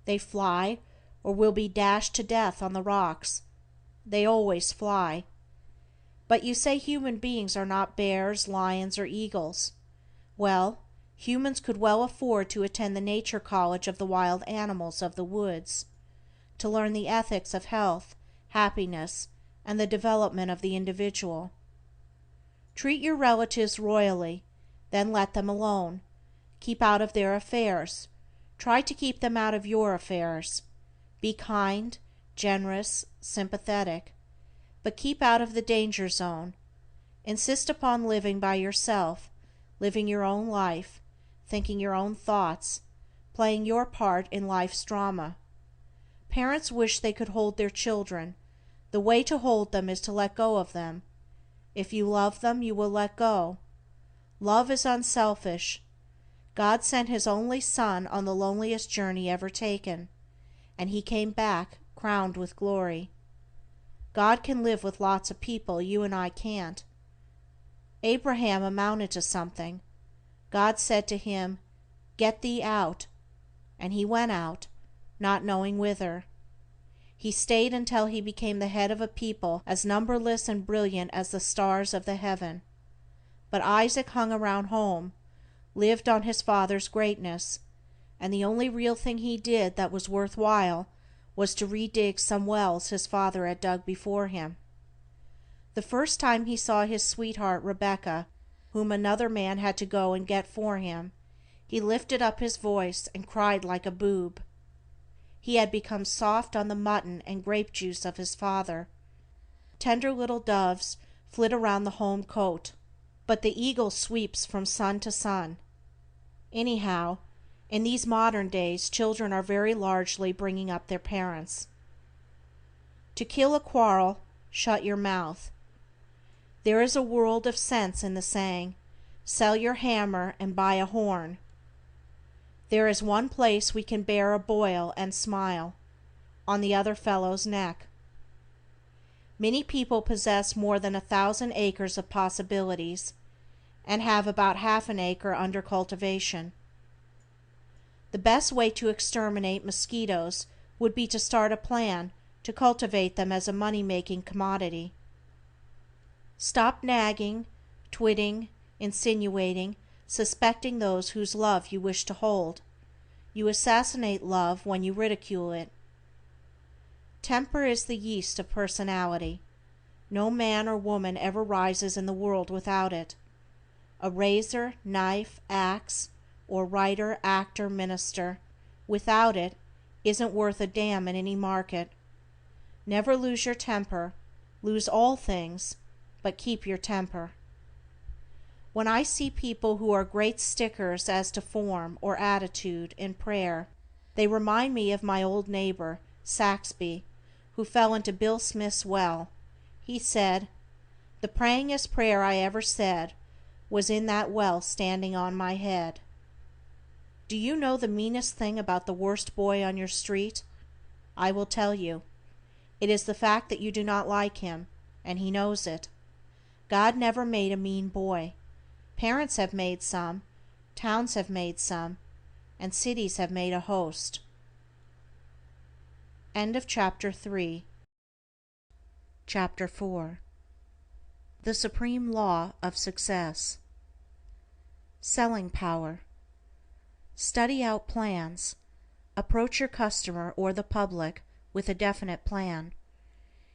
They fly, or will be dashed to death on the rocks. They always fly. But you say human beings are not bears, lions, or eagles. Well, humans could well afford to attend the nature college of the wild animals of the woods, to learn the ethics of health, happiness, and the development of the individual. Treat your relatives royally, then let them alone. Keep out of their affairs. Try to keep them out of your affairs. Be kind, generous, sympathetic, but keep out of the danger zone. Insist upon living by yourself, living your own life, thinking your own thoughts, playing your part in life's drama. Parents wish they could hold their children. The way to hold them is to let go of them. If you love them, you will let go. Love is unselfish. God sent His only Son on the loneliest journey ever taken, and He came back crowned with glory. God can live with lots of people, you and I can't. Abraham amounted to something. God said to him, "Get thee out," and he went out, not knowing whither. He stayed until he became the head of a people as numberless and brilliant as the stars of the heaven. But Isaac hung around home, lived on his father's greatness, and the only real thing he did that was worthwhile was to redig some wells his father had dug before him. The first time he saw his sweetheart Rebecca, whom another man had to go and get for him, he lifted up his voice and cried like a boob. He had become soft on the mutton and grape juice of his father. Tender little doves flit around the home cote, but the eagle sweeps from sun to sun. Anyhow, in these modern days children are very largely bringing up their parents. To kill a quarrel, shut your mouth. There is a world of sense in the saying, Sell your hammer and buy a horn. There is one place we can bear a boil and smile, on the other fellow's neck. Many people possess more than 1,000 acres of possibilities, and have about half an acre under cultivation. The best way to exterminate mosquitoes would be to start a plan to cultivate them as a money-making commodity. Stop nagging, twitting, insinuating, suspecting those whose love you wish to hold. You assassinate love when you ridicule it. Temper is the yeast of personality. No man or woman ever rises in the world without it. A razor, knife, axe, or writer, actor, minister, without it, isn't worth a damn in any market. Never lose your temper. Lose all things, but keep your temper. When I see people who are great stickers as to form or attitude in prayer, they remind me of my old neighbor, Saxby, who fell into Bill Smith's well. He said, "The prayingest prayer I ever said was in that well standing on my head." Do you know the meanest thing about the worst boy on your street? I will tell you. It is the fact that you do not like him, and he knows it. God never made a mean boy. Parents have made some, towns have made some, and cities have made a host. End of chapter 3. Chapter 4. The Supreme Law of Success. Selling power. Study out plans. Approach your customer or the public with a definite plan.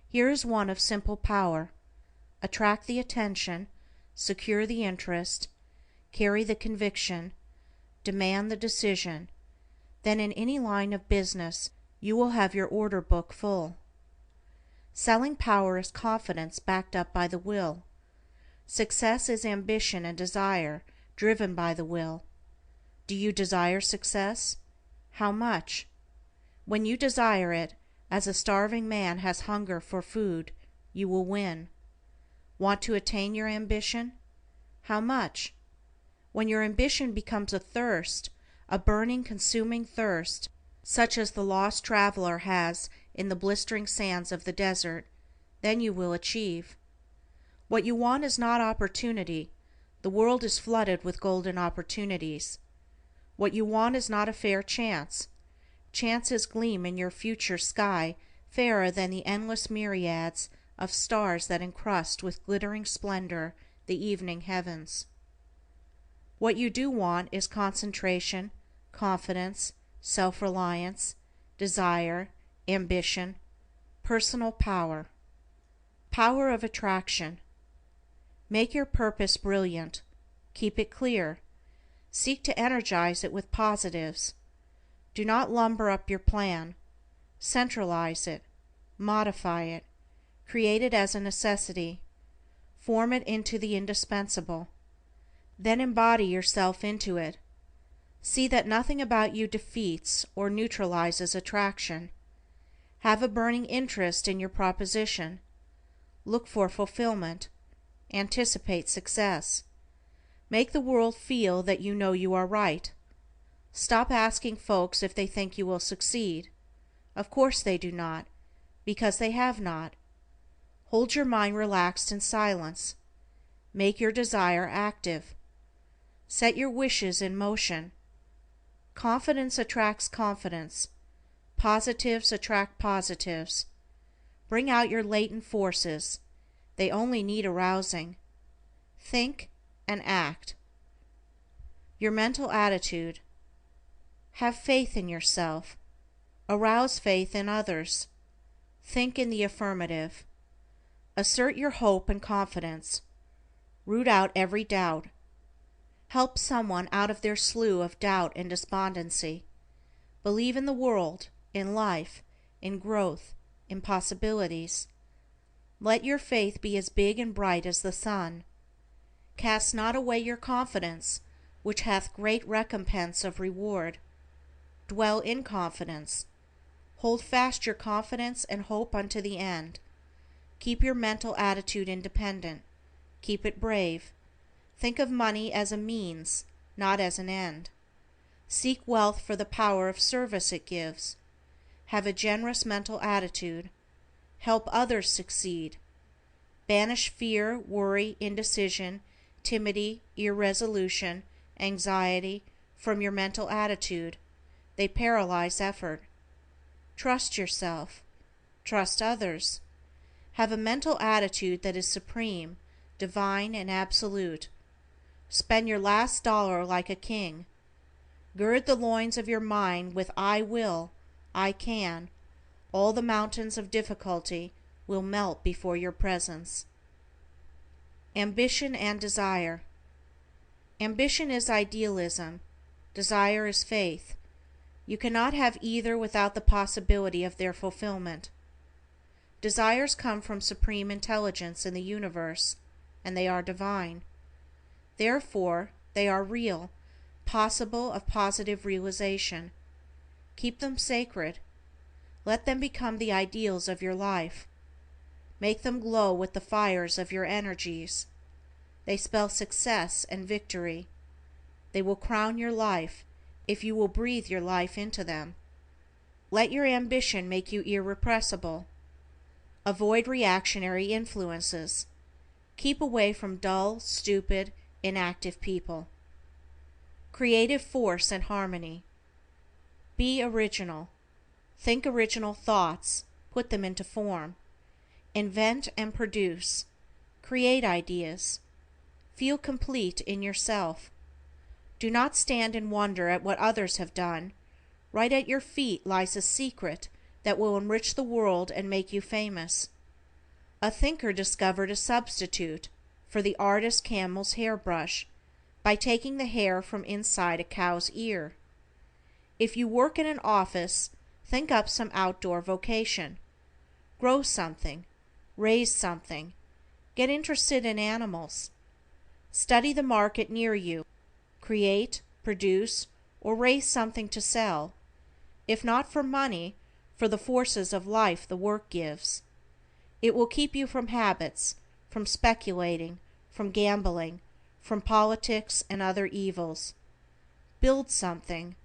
Here is one of simple power. Attract the attention, secure the interest, carry the conviction, demand the decision. Then in any line of business you will have your order book full. Selling power is confidence backed up by the will. Success is ambition and desire driven by the will. Do you desire success? How much? When you desire it, as a starving man has hunger for food, you will win. Want to attain your ambition? How much? When your ambition becomes a thirst, a burning, consuming thirst, such as the lost traveler has in the blistering sands of the desert, then you will achieve. What you want is not opportunity. The world is flooded with golden opportunities. What you want is not a fair chance. Chances gleam in your future sky fairer than the endless myriads of stars that encrust with glittering splendor the evening heavens. What you do want is concentration, confidence, self-reliance, desire, ambition, personal power. Power of attraction. Make your purpose brilliant. Keep it clear. Seek to energize it with positives. Do not lumber up your plan. Centralize it. Modify it. Create it as a necessity. Form it into the indispensable. Then embody yourself into it. See that nothing about you defeats or neutralizes attraction. Have a burning interest in your proposition. Look for fulfillment. Anticipate success. Make the world feel that you know you are right. Stop asking folks if they think you will succeed. Of course they do not, because they have not. Hold your mind relaxed in silence. Make your desire active. Set your wishes in motion. Confidence attracts confidence. Positives attract positives. Bring out your latent forces. They only need arousing. Think and act. Your mental attitude. Have faith in yourself. Arouse faith in others. Think in the affirmative. Assert your hope and confidence. Root out every doubt. Help someone out of their slough of doubt and despondency. Believe in the world, in life, in growth, in possibilities. Let your faith be as big and bright as the sun. Cast not away your confidence, which hath great recompense of reward. Dwell in confidence. Hold fast your confidence and hope unto the end. Keep your mental attitude independent. Keep it brave. Think of money as a means, not as an end. Seek wealth for the power of service it gives. Have a generous mental attitude. Help others succeed. Banish fear, worry, indecision, timidity, irresolution, anxiety from your mental attitude. They paralyze effort. Trust yourself. Trust others. Have a mental attitude that is supreme, divine, and absolute. Spend your last dollar like a king. Gird the loins of your mind with I will, I can. All the mountains of difficulty will melt before your presence. Ambition and desire. Ambition is idealism. Desire is faith. You cannot have either without the possibility of their fulfillment. Desires come from supreme intelligence in the universe, and they are divine. Therefore, they are real, possible of positive realization. Keep them sacred. Let them become the ideals of your life. Make them glow with the fires of your energies. They spell success and victory. They will crown your life if you will breathe your life into them. Let your ambition make you irrepressible. Avoid reactionary influences. Keep away from dull, stupid, inactive people. Creative force and harmony. Be original. Think original thoughts. Put them into form. Invent and produce. Create ideas. Feel complete in yourself. Do not stand in wonder at what others have done. Right at your feet lies a secret that will enrich the world and make you famous. A thinker discovered a substitute for the artist camel's hairbrush by taking the hair from inside a cow's ear. If you work in an office, think up some outdoor vocation. Grow something. Raise something. Get interested in animals. Study the market near you. Create, produce, or raise something to sell. If not for money, for the forces of life the work gives. It will keep you from habits, from speculating, from gambling, from politics and other evils. Build something.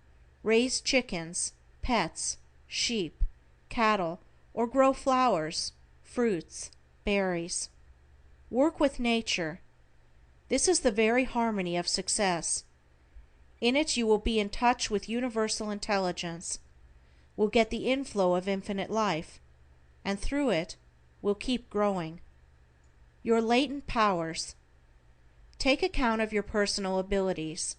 Raise chickens, pets, sheep, cattle, or grow flowers, fruits, berries. Work with nature. This is the very harmony of success. In it you will be in touch with universal intelligence, will get the inflow of infinite life, and through it will keep growing. Your latent powers. Take account of your personal abilities,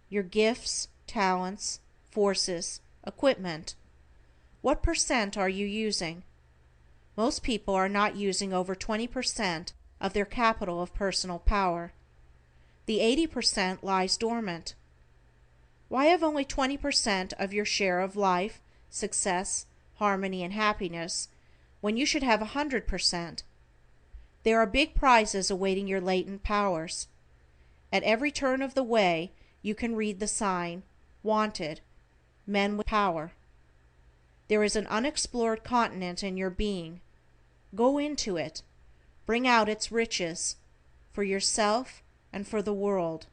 your gifts, talents, forces, equipment. What % are you using? Most people are not using over 20% of their capital of personal power. The 80% lies dormant. Why have only 20% of your share of life, success, harmony, and happiness when you should have 100%? There are big prizes awaiting your latent powers. At every turn of the way you can read the sign, Wanted, Men with Power. There is an unexplored continent in your being. Go into it. Bring out its riches, for yourself and for the world.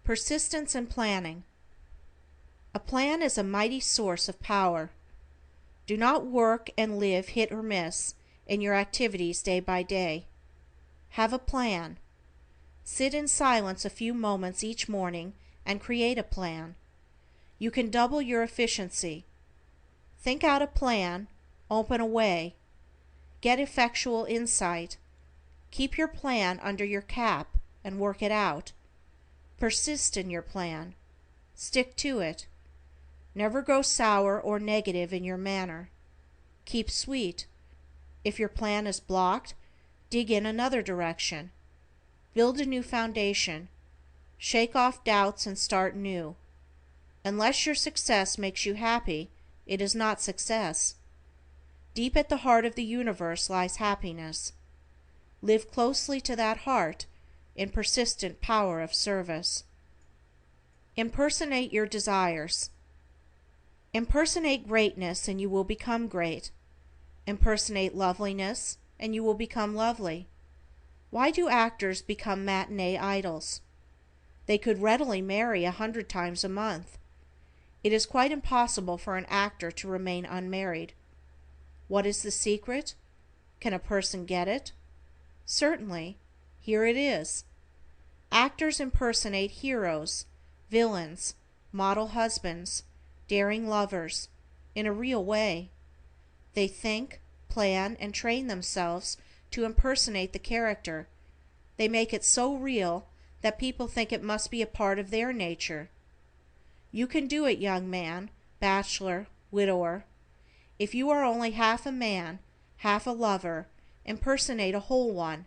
Persistence and planning. A plan is a mighty source of power. Do not work and live hit or miss in your activities day by day. Have a plan. Sit in silence a few moments each morning and create a plan. You can double your efficiency. Think out a plan, open a way. Get effectual insight. Keep your plan under your cap and work it out. Persist in your plan. Stick to it. Never grow sour or negative in your manner. Keep sweet. If your plan is blocked, dig in another direction. Build a new foundation. Shake off doubts and start new. Unless your success makes you happy, it is not success. Deep at the heart of the universe lies happiness. Live closely to that heart in persistent power of service. Impersonate your desires. Impersonate greatness and you will become great. Impersonate loveliness and you will become lovely. Why do actors become matinee idols? They could readily marry 100 times a month. It is quite impossible for an actor to remain unmarried. What is the secret? Can a person get it? Certainly. Here it is. Actors impersonate heroes, villains, model husbands, daring lovers, in a real way. They think, plan, and train themselves to impersonate the character. They make it so real that people think it must be a part of their nature. You can do it, young man, bachelor, widower. If you are only half a man, half a lover, impersonate a whole one.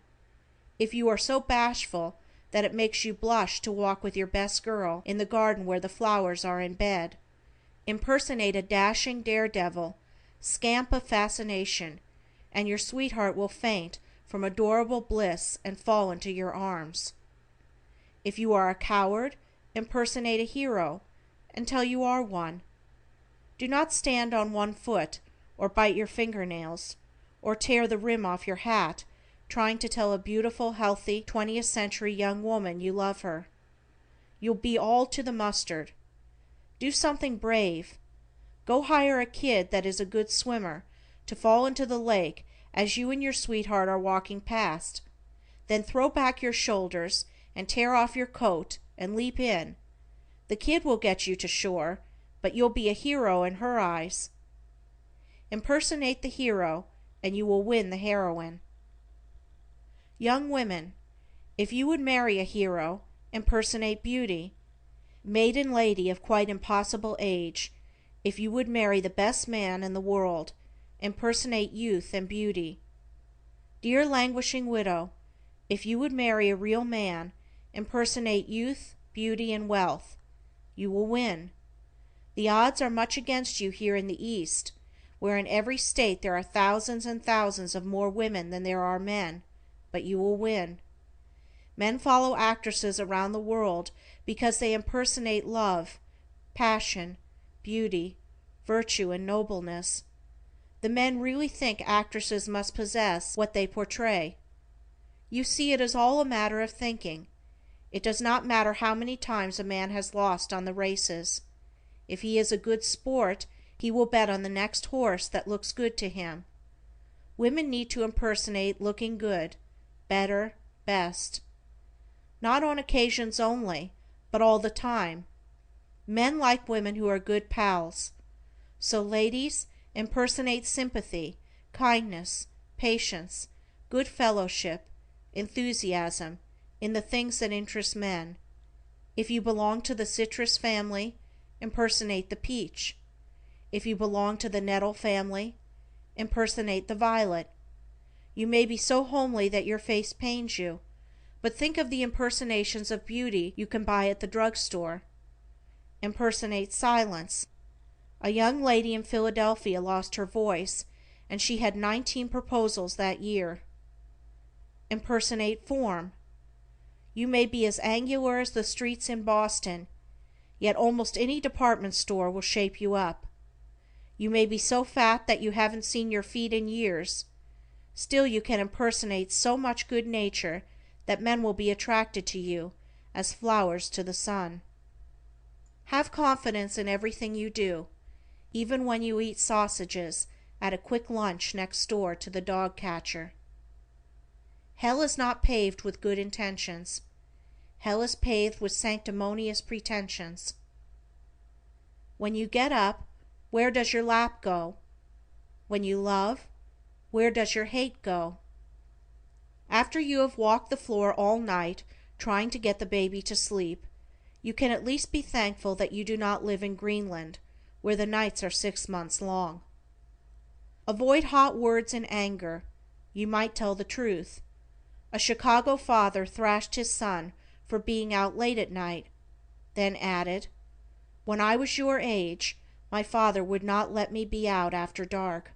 If you are so bashful that it makes you blush to walk with your best girl in the garden where the flowers are in bed, impersonate a dashing daredevil, scamp of fascination, and your sweetheart will faint from adorable bliss and fall into your arms. If you are a coward, impersonate a hero until you are one. Do not stand on one foot, or bite your fingernails, or tear the rim off your hat, trying to tell a beautiful, healthy 20th century young woman you love her. You'll be all to the mustard. Do something brave. Go hire a kid that is a good swimmer to fall into the lake as you and your sweetheart are walking past. Then throw back your shoulders and tear off your coat and leap in. The kid will get you to shore, but you'll be a hero in her eyes. Impersonate the hero, and you will win the heroine. Young women, if you would marry a hero, impersonate beauty. Maiden lady of quite impossible age, if you would marry the best man in the world, impersonate youth and beauty. Dear languishing widow, if you would marry a real man, impersonate youth, beauty, and wealth. You will win. The odds are much against you here in the East, where in every state there are thousands and thousands of more women than there are men, but you will win. Men follow actresses around the world because they impersonate love, passion, beauty, virtue, and nobleness. The men really think actresses must possess what they portray. You see, it is all a matter of thinking. It does not matter how many times a man has lost on the races. If he is a good sport, he will bet on the next horse that looks good to him. Women need to impersonate looking good, better, best. Not on occasions only, but all the time. Men like women who are good pals. So ladies, impersonate sympathy, kindness, patience, good fellowship, enthusiasm, in the things that interest men. If you belong to the citrus family, impersonate the peach. If you belong to the nettle family, impersonate the violet. You may be so homely that your face pains you, but think of the impersonations of beauty you can buy at the drugstore. Impersonate silence. A young lady in Philadelphia lost her voice, and she had 19 proposals that year. Impersonate form. You may be as angular as the streets in Boston, yet almost any department store will shape you up. You may be so fat that you haven't seen your feet in years. Still you can impersonate so much good nature that men will be attracted to you as flowers to the sun. Have confidence in everything you do, even when you eat sausages at a quick lunch next door to the dog catcher. Hell is not paved with good intentions. Hell is paved with sanctimonious pretensions. When you get up, where does your lap go? When you love, where does your hate go? After you have walked the floor all night trying to get the baby to sleep, you can at least be thankful that you do not live in Greenland, where the nights are 6 months long. Avoid hot words and anger. You might tell the truth. A Chicago father thrashed his son for being out late at night, then added, "When I was your age, my father would not let me be out after dark."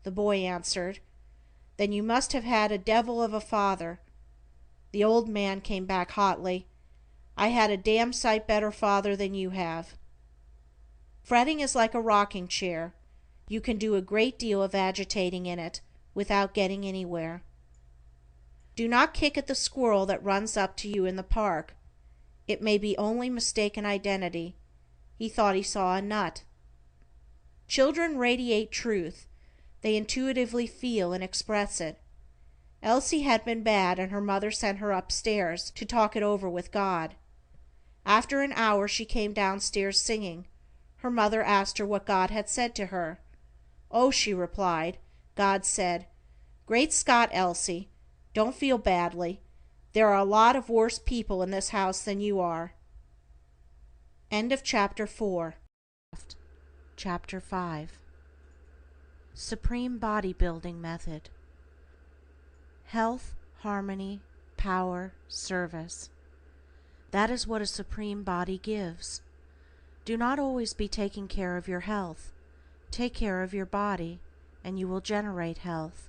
The boy answered, "Then you must have had a devil of a father." The old man came back hotly, "I had a damn sight better father than you have." Fretting is like a rocking chair. You can do a great deal of agitating in it without getting anywhere. Do not kick at the squirrel that runs up to you in the park. It may be only mistaken identity. He thought he saw a nut. Children radiate truth. They intuitively feel and express it. Elsie had been bad, and her mother sent her upstairs to talk it over with God. After an hour she came downstairs singing. Her mother asked her what God had said to her. "Oh," she replied, "God said, 'Great Scott, Elsie, don't feel badly. There are a lot of worse people in this house than you are.'" End of chapter 4. Chapter 5. Supreme Bodybuilding Method. Health, harmony, power, service. That is what a supreme body gives. Do not always be taking care of your health. Take care of your body, and you will generate health.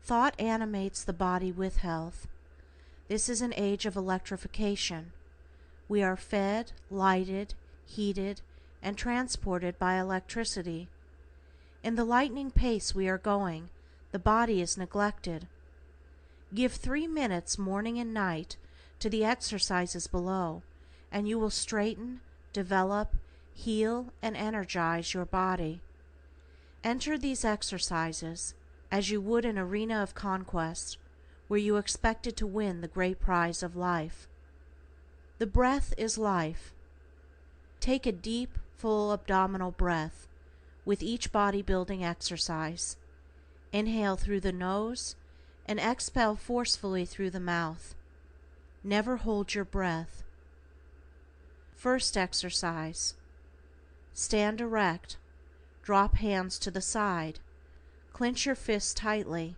Thought animates the body with health. This is an age of electrification. We are fed, lighted, heated, and transported by electricity. In the lightning pace we are going, the body is neglected. Give 3 minutes morning and night to the exercises below, and you will straighten, develop, heal, and energize your body. Enter these exercises as you would an arena of conquest, where you expected to win the great prize of life. The breath is life. Take a deep, full abdominal breath with each bodybuilding exercise. Inhale through the nose and exhale forcefully through the mouth. Never hold your breath. First exercise. Stand erect. Drop hands to the side. Clench your fists tightly.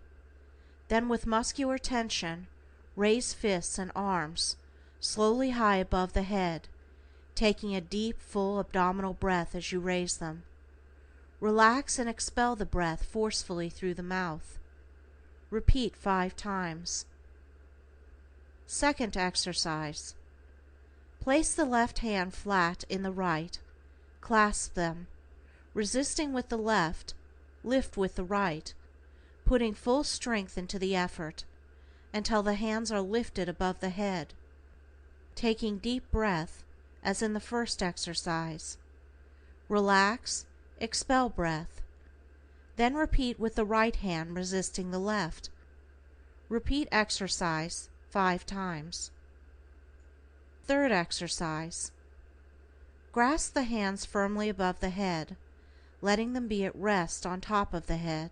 Then with muscular tension, raise fists and arms slowly high above the head, taking a deep, full abdominal breath as you raise them. Relax and expel the breath forcefully through the mouth. Repeat 5 times. Second exercise. Place the left hand flat in the right. Clasp them. Resisting with the left, lift with the right, putting full strength into the effort until the hands are lifted above the head. Taking deep breath as in the first exercise. Relax, expel breath. Then repeat with the right hand resisting the left. Repeat exercise 5 times. Third exercise. Grasp the hands firmly above the head, letting them be at rest on top of the head.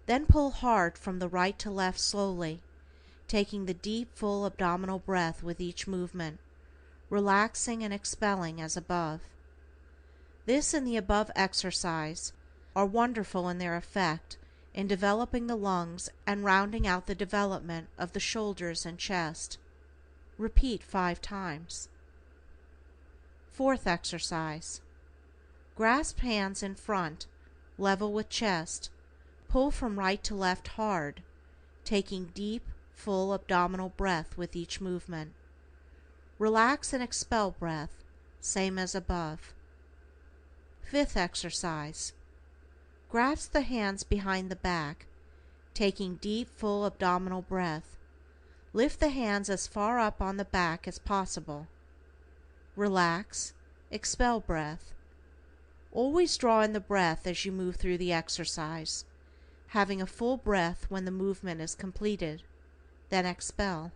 Then pull hard from the right to left slowly, taking the deep, full abdominal breath with each movement, relaxing and expelling as above. This and the above exercise are wonderful in their effect in developing the lungs and rounding out the development of the shoulders and chest. Repeat 5 times. Fourth exercise. Grasp hands in front, level with chest. Pull from right to left hard, taking deep, full abdominal breath with each movement. Relax and expel breath, same as above. Fifth exercise. Grasp the hands behind the back, taking deep, full abdominal breath. Lift the hands as far up on the back as possible. Relax, expel breath. Always draw in the breath as you move through the exercise, having a full breath when the movement is completed, then expel.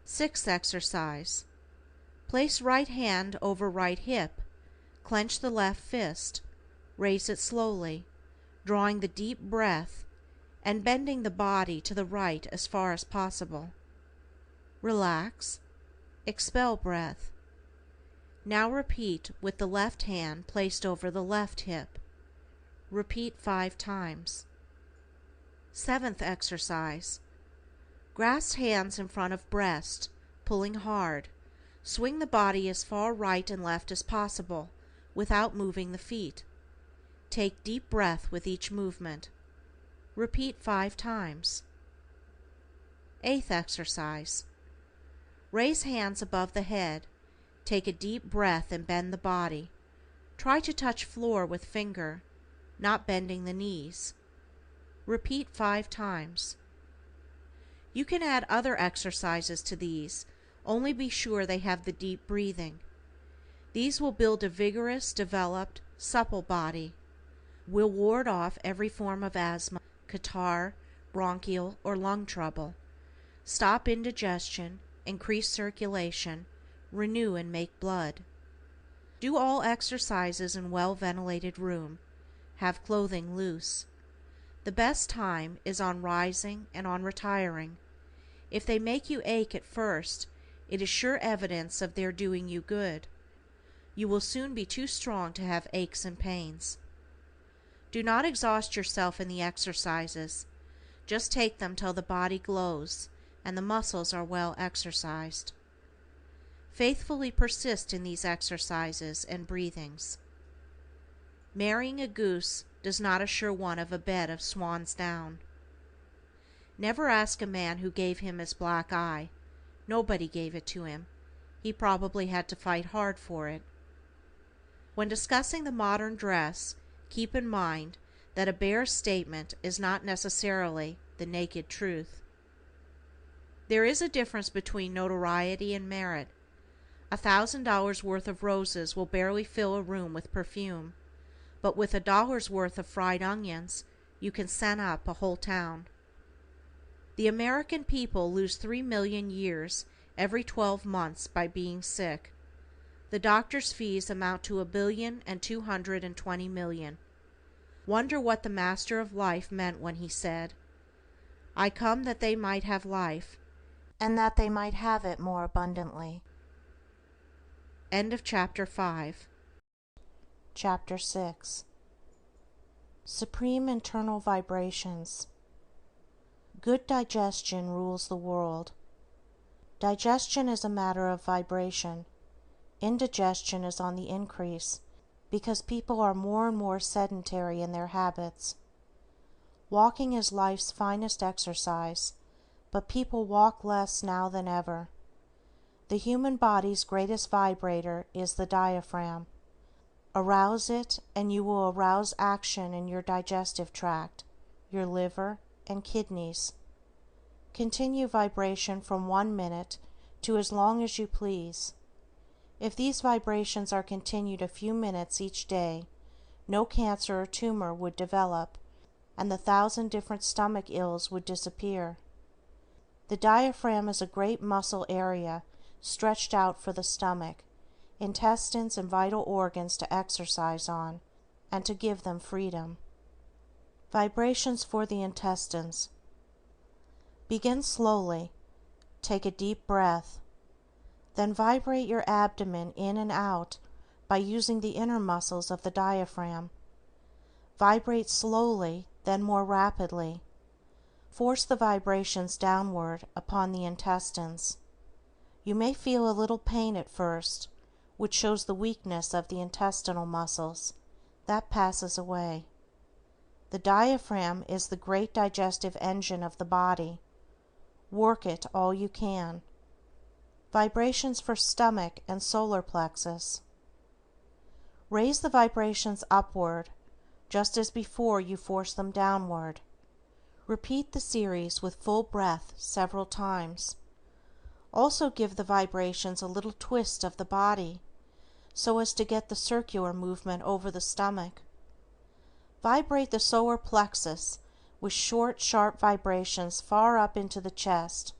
Sixth exercise. Place right hand over right hip, clench the left fist, raise it slowly, drawing the deep breath and bending the body to the right as far as possible. Relax, expel breath. Now repeat with the left hand placed over the left hip. Repeat 5 times. Seventh exercise. Grasp hands in front of breast, pulling hard. Swing the body as far right and left as possible without moving the feet. Take deep breath with each movement. Repeat 5 times. Eighth exercise. Raise hands above the head. Take a deep breath and bend the body. Try to touch floor with finger, not bending the knees. Repeat 5 times. You can add other exercises to these, only be sure they have the deep breathing. These will build a vigorous, developed, supple body, will ward off every form of asthma, catarrh, bronchial, or lung trouble, stop indigestion, increase circulation, renew and make blood. Do all exercises in well-ventilated room. Have clothing loose. The best time is on rising and on retiring. If they make you ache at first, it is sure evidence of their doing you good. You will soon be too strong to have aches and pains. Do not exhaust yourself in the exercises. Just take them till the body glows and the muscles are well exercised. Faithfully persist in these exercises and breathings. Marrying a goose does not assure one of a bed of swan's down. Never ask a man who gave him his black eye. Nobody gave it to him. He probably had to fight hard for it. When discussing the modern dress, keep in mind that a bare statement is not necessarily the naked truth. There is a difference between notoriety and merit. $1,000 worth of roses will barely fill a room with perfume, but with $1 worth of fried onions, you can scent up a whole town. The American people lose 3 million years every 12 months by being sick. The doctor's fees amount to $1,220 million. Wonder what the Master of Life meant when he said, "I come that they might have life, and that they might have it more abundantly." End of chapter 5. Chapter 6. Supreme Internal Vibrations. Good digestion rules the world. Digestion is a matter of vibration. Indigestion is on the increase, because people are more and more sedentary in their habits. Walking is life's finest exercise, but people walk less now than ever. The human body's greatest vibrator is the diaphragm. Arouse it, and you will arouse action in your digestive tract, your liver, and kidneys. Continue vibration from 1 minute to as long as you please. If these vibrations are continued a few minutes each day, no cancer or tumor would develop, and the 1,000 different stomach ills would disappear. The diaphragm is a great muscle area stretched out for the stomach, intestines, and vital organs to exercise on, and to give them freedom. Vibrations for the intestines. Begin slowly. Take a deep breath. Then vibrate your abdomen in and out by using the inner muscles of the diaphragm. Vibrate slowly, then more rapidly. Force the vibrations downward upon the intestines. You may feel a little pain at first, which shows the weakness of the intestinal muscles. That passes away. The diaphragm is the great digestive engine of the body. Work it all you can. Vibrations for stomach and solar plexus. Raise the vibrations upward, just as before you force them downward. Repeat the series with full breath several times. Also give the vibrations a little twist of the body, so as to get the circular movement over the stomach. Vibrate the solar plexus with short, sharp vibrations far up into the chest.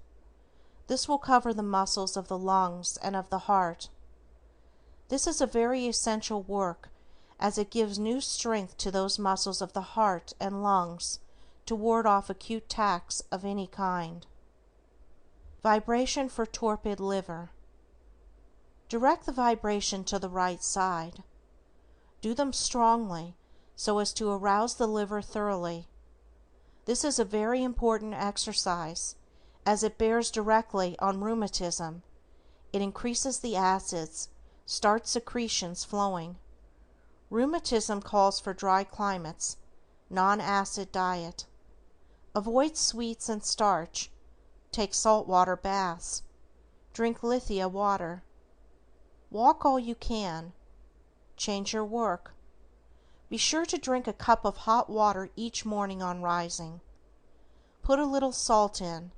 This will cover the muscles of the lungs and of the heart. This is a very essential work, as it gives new strength to those muscles of the heart and lungs to ward off acute attacks of any kind. Vibration for torpid liver. Direct the vibration to the right side. Do them strongly, so as to arouse the liver thoroughly. This is a very important exercise, as it bears directly on rheumatism. It increases the acids, starts secretions flowing. Rheumatism calls for dry climates, non-acid diet. Avoid sweets and starch. Take saltwater baths. Drink lithia water. Walk all you can. Change your work. Be sure to drink a cup of hot water each morning on rising. Put a little salt in,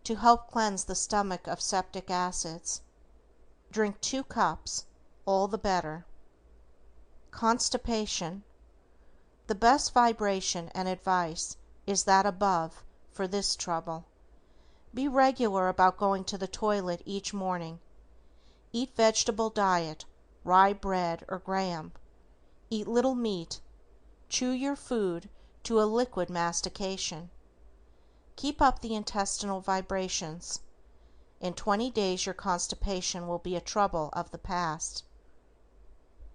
to help cleanse the stomach of septic acids. Drink 2 cups, all the better. Constipation. The best vibration and advice is that above for this trouble. Be regular about going to the toilet each morning. Eat vegetable diet, rye bread or graham. Eat little meat. Chew your food to a liquid mastication. Keep up the intestinal vibrations. In 20 days your constipation will be a trouble of the past.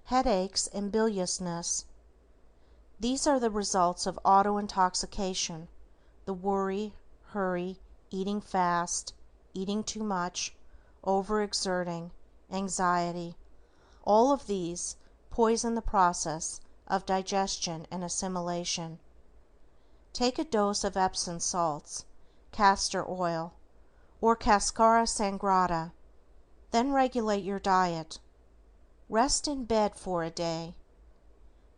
Headaches and biliousness. These are the results of auto-intoxication, the worry, hurry, eating fast, eating too much, overexerting, anxiety. All of these poison the process of digestion and assimilation. Take a dose of Epsom salts, castor oil, or cascara sangrata, then regulate your diet. Rest in bed for a day.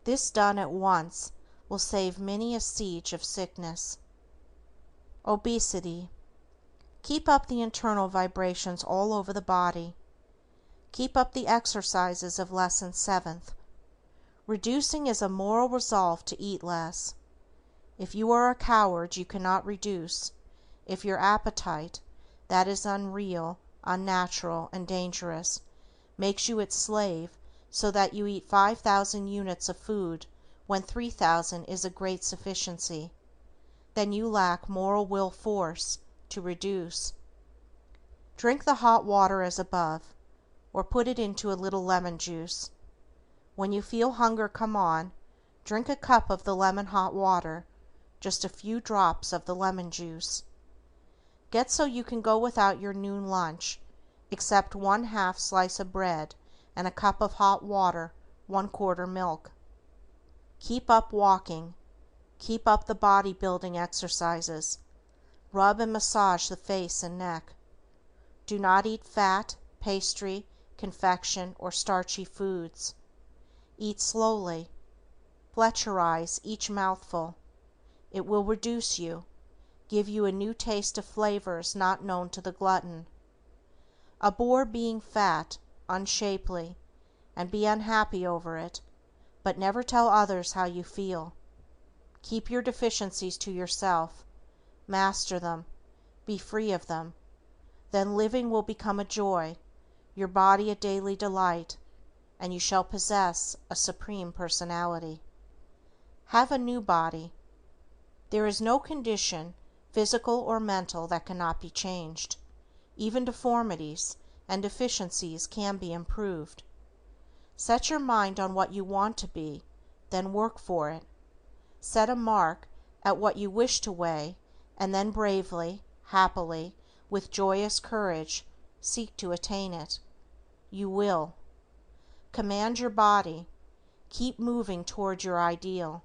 This done at once will save many a siege of sickness. Obesity. Keep up the internal vibrations all over the body. Keep up the exercises of Lesson 7th. Reducing is a moral resolve to eat less. If you are a coward you cannot reduce. If your appetite, that is unreal, unnatural, and dangerous, makes you its slave, so that you eat 5,000 units of food when 3,000 is a great sufficiency, then you lack moral will force to reduce. Drink the hot water as above, or put it into a little lemon juice. When you feel hunger come on, drink a cup of the lemon hot water, just a few drops of the lemon juice. Get so you can go without your noon lunch, except 1/2 slice of bread and a cup of hot water, 1/4 milk. Keep up walking. Keep up the body building exercises. Rub and massage the face and neck. Do not eat fat, pastry, confection, or starchy foods. Eat slowly. Fletcherize each mouthful. It will reduce you, give you a new taste of flavors not known to the glutton. Abhor being fat, unshapely, and be unhappy over it, but never tell others how you feel. Keep your deficiencies to yourself, master them, be free of them. Then living will become a joy, your body a daily delight, and you shall possess a supreme personality. Have a new body. There is no condition, physical or mental, that cannot be changed. Even deformities and deficiencies can be improved. Set your mind on what you want to be, then work for it. Set a mark at what you wish to weigh, and then bravely, happily, with joyous courage, seek to attain it. You will. Command your body. Keep moving toward your ideal.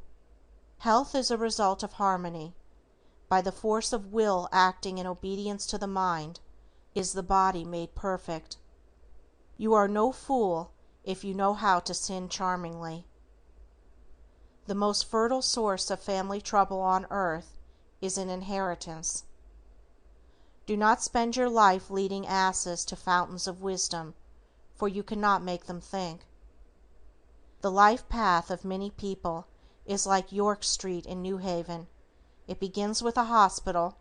Health is a result of harmony. By the force of will acting in obedience to the mind, is the body made perfect. You are no fool if you know how to sin charmingly. The most fertile source of family trouble on earth is an inheritance. Do not spend your life leading asses to fountains of wisdom, for you cannot make them think. The life path of many people is like York Street in New Haven. It begins with a hospital,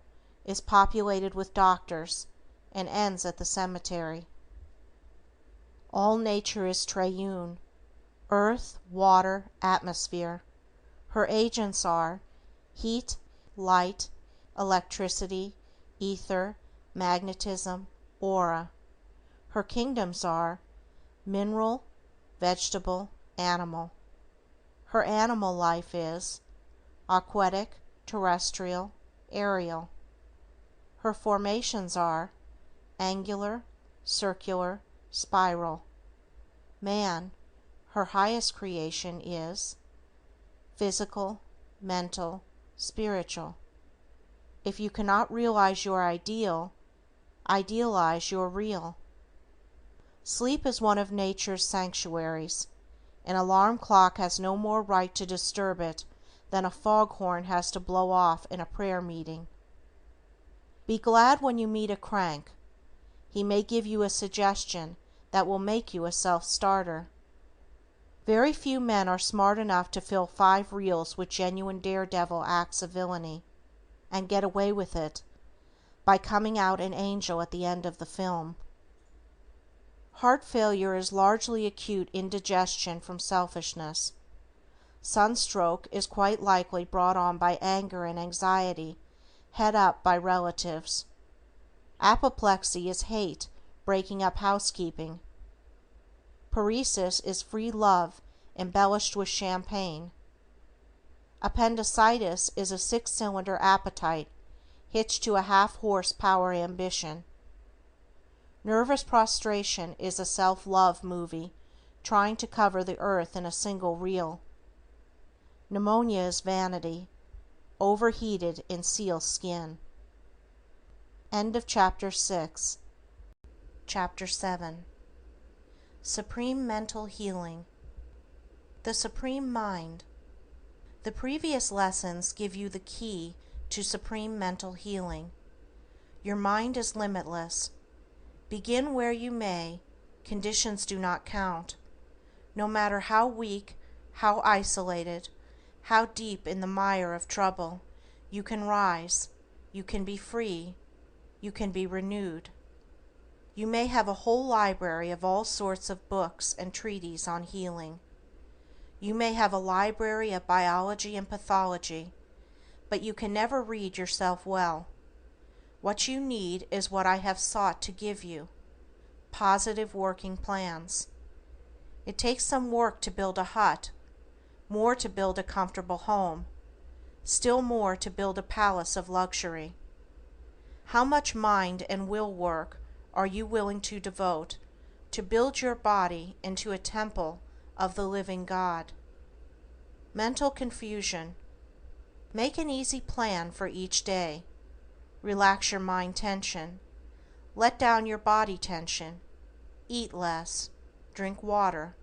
is populated with doctors, and ends at the cemetery. All nature is triune, earth, water, atmosphere. Her agents are heat, light, electricity, ether, magnetism, aura. Her kingdoms are mineral, vegetable, animal. Her animal life is aquatic, terrestrial, aerial. Her formations are angular, circular, spiral. Man, her highest creation, is physical, mental, spiritual. If you cannot realize your ideal, idealize your real. Sleep is one of nature's sanctuaries. An alarm clock has no more right to disturb it than a foghorn has to blow off in a prayer meeting. Be glad when you meet a crank. He may give you a suggestion that will make you a self-starter. Very few men are smart enough to fill 5 reels with genuine daredevil acts of villainy, and get away with it, by coming out an angel at the end of the film. Heart failure is largely acute indigestion from selfishness. Sunstroke is quite likely brought on by anger and anxiety, head up by relatives. Apoplexy is hate breaking up housekeeping. Paresis is free love embellished with champagne. Appendicitis is a 6-cylinder appetite hitched to a half-horsepower ambition. Nervous prostration is a self-love movie trying to cover the earth in a single reel. Pneumonia is vanity, overheated in seal skin. End of Chapter 6. Chapter 7. Supreme Mental Healing. The Supreme Mind. The previous lessons give you the key to supreme mental healing. Your mind is limitless. Begin where you may, conditions do not count. No matter how weak, how isolated, how deep in the mire of trouble, you can rise, you can be free, you can be renewed. You may have a whole library of all sorts of books and treatises on healing. You may have a library of biology and pathology, but you can never read yourself well. What you need is what I have sought to give you: positive working plans. It takes some work to build a hut, more to build a comfortable home, still more to build a palace of luxury. How much mind and will work are you willing to devote to build your body into a temple of the living God? Mental confusion. Make an easy plan for each day. Relax your mind tension. Let down your body tension. Eat less. Drink water.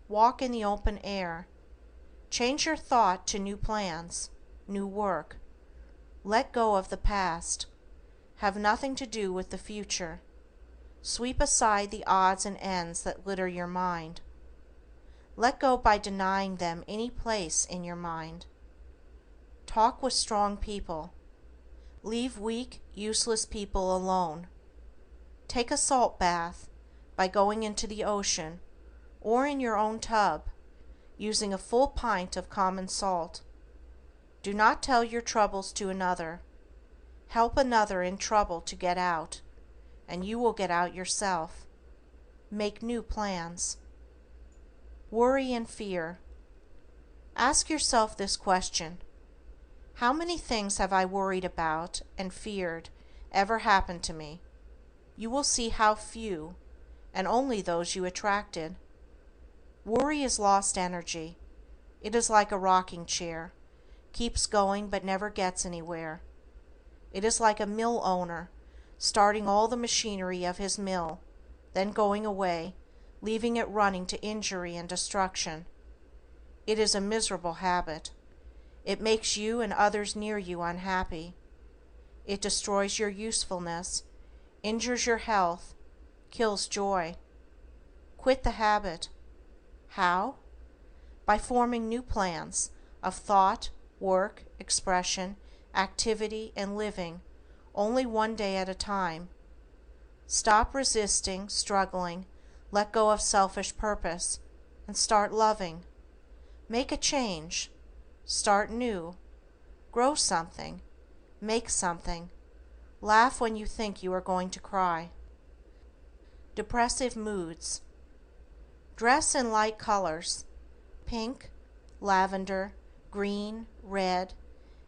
Walk in the open air. Change your thought to new plans, new work. Let go of the past. Have nothing to do with the future. Sweep aside the odds and ends that litter your mind. Let go by denying them any place in your mind. Talk with strong people. Leave weak, useless people alone. Take a salt bath by going into the ocean or in your own tub, using a full pint of common salt. Do not tell your troubles to another. Help another in trouble to get out, and you will get out yourself. Make new plans. Worry and fear. Ask yourself this question: how many things have I worried about and feared ever happened to me? You will see how few, and only those you attracted. Worry is lost energy. It is like a rocking chair, keeps going but never gets anywhere. It is like a mill owner starting all the machinery of his mill, then going away, leaving it running to injury and destruction. It is a miserable habit. It makes you and others near you unhappy. It destroys your usefulness, injures your health, kills joy. Quit the habit. How? By forming new plans of thought, work, expression, activity, and living, only one day at a time. Stop resisting, struggling, let go of selfish purpose, and start loving. Make a change. Start new. Grow something. Make something. Laugh when you think you are going to cry. Depressive moods. Dress in light colors: pink, lavender, green, red.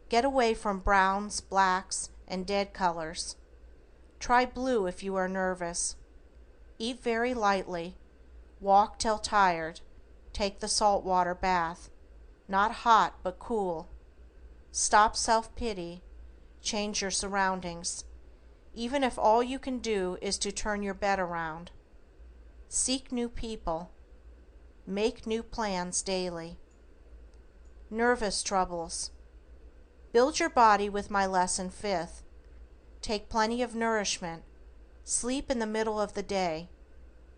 Get away from browns, blacks, and dead colors. Try blue if you are nervous. Eat very lightly. Walk till tired. Take the salt water bath. Not hot, but cool. Stop self-pity. Change your surroundings, even if all you can do is to turn your bed around. Seek new people. Make new plans daily. Nervous troubles. Build your body with my lesson 5th. Take plenty of nourishment. Sleep in the middle of the day.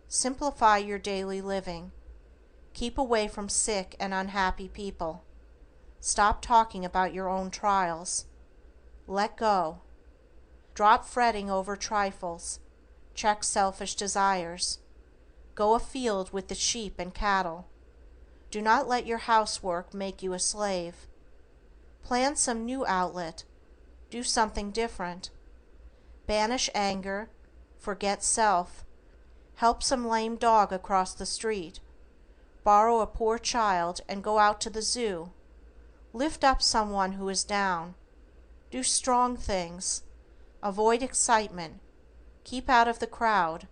Simplify your daily living. Keep away from sick and unhappy people. Stop talking about your own trials. Let go. Drop fretting over trifles. Check selfish desires. Go afield with the sheep and cattle. Do not let your housework make you a slave. Plan some new outlet. Do something different. Banish anger. Forget self. Help some lame dog across the street. Borrow a poor child and go out to the zoo. Lift up someone who is down. Do strong things. Avoid excitement. Keep out of the crowd.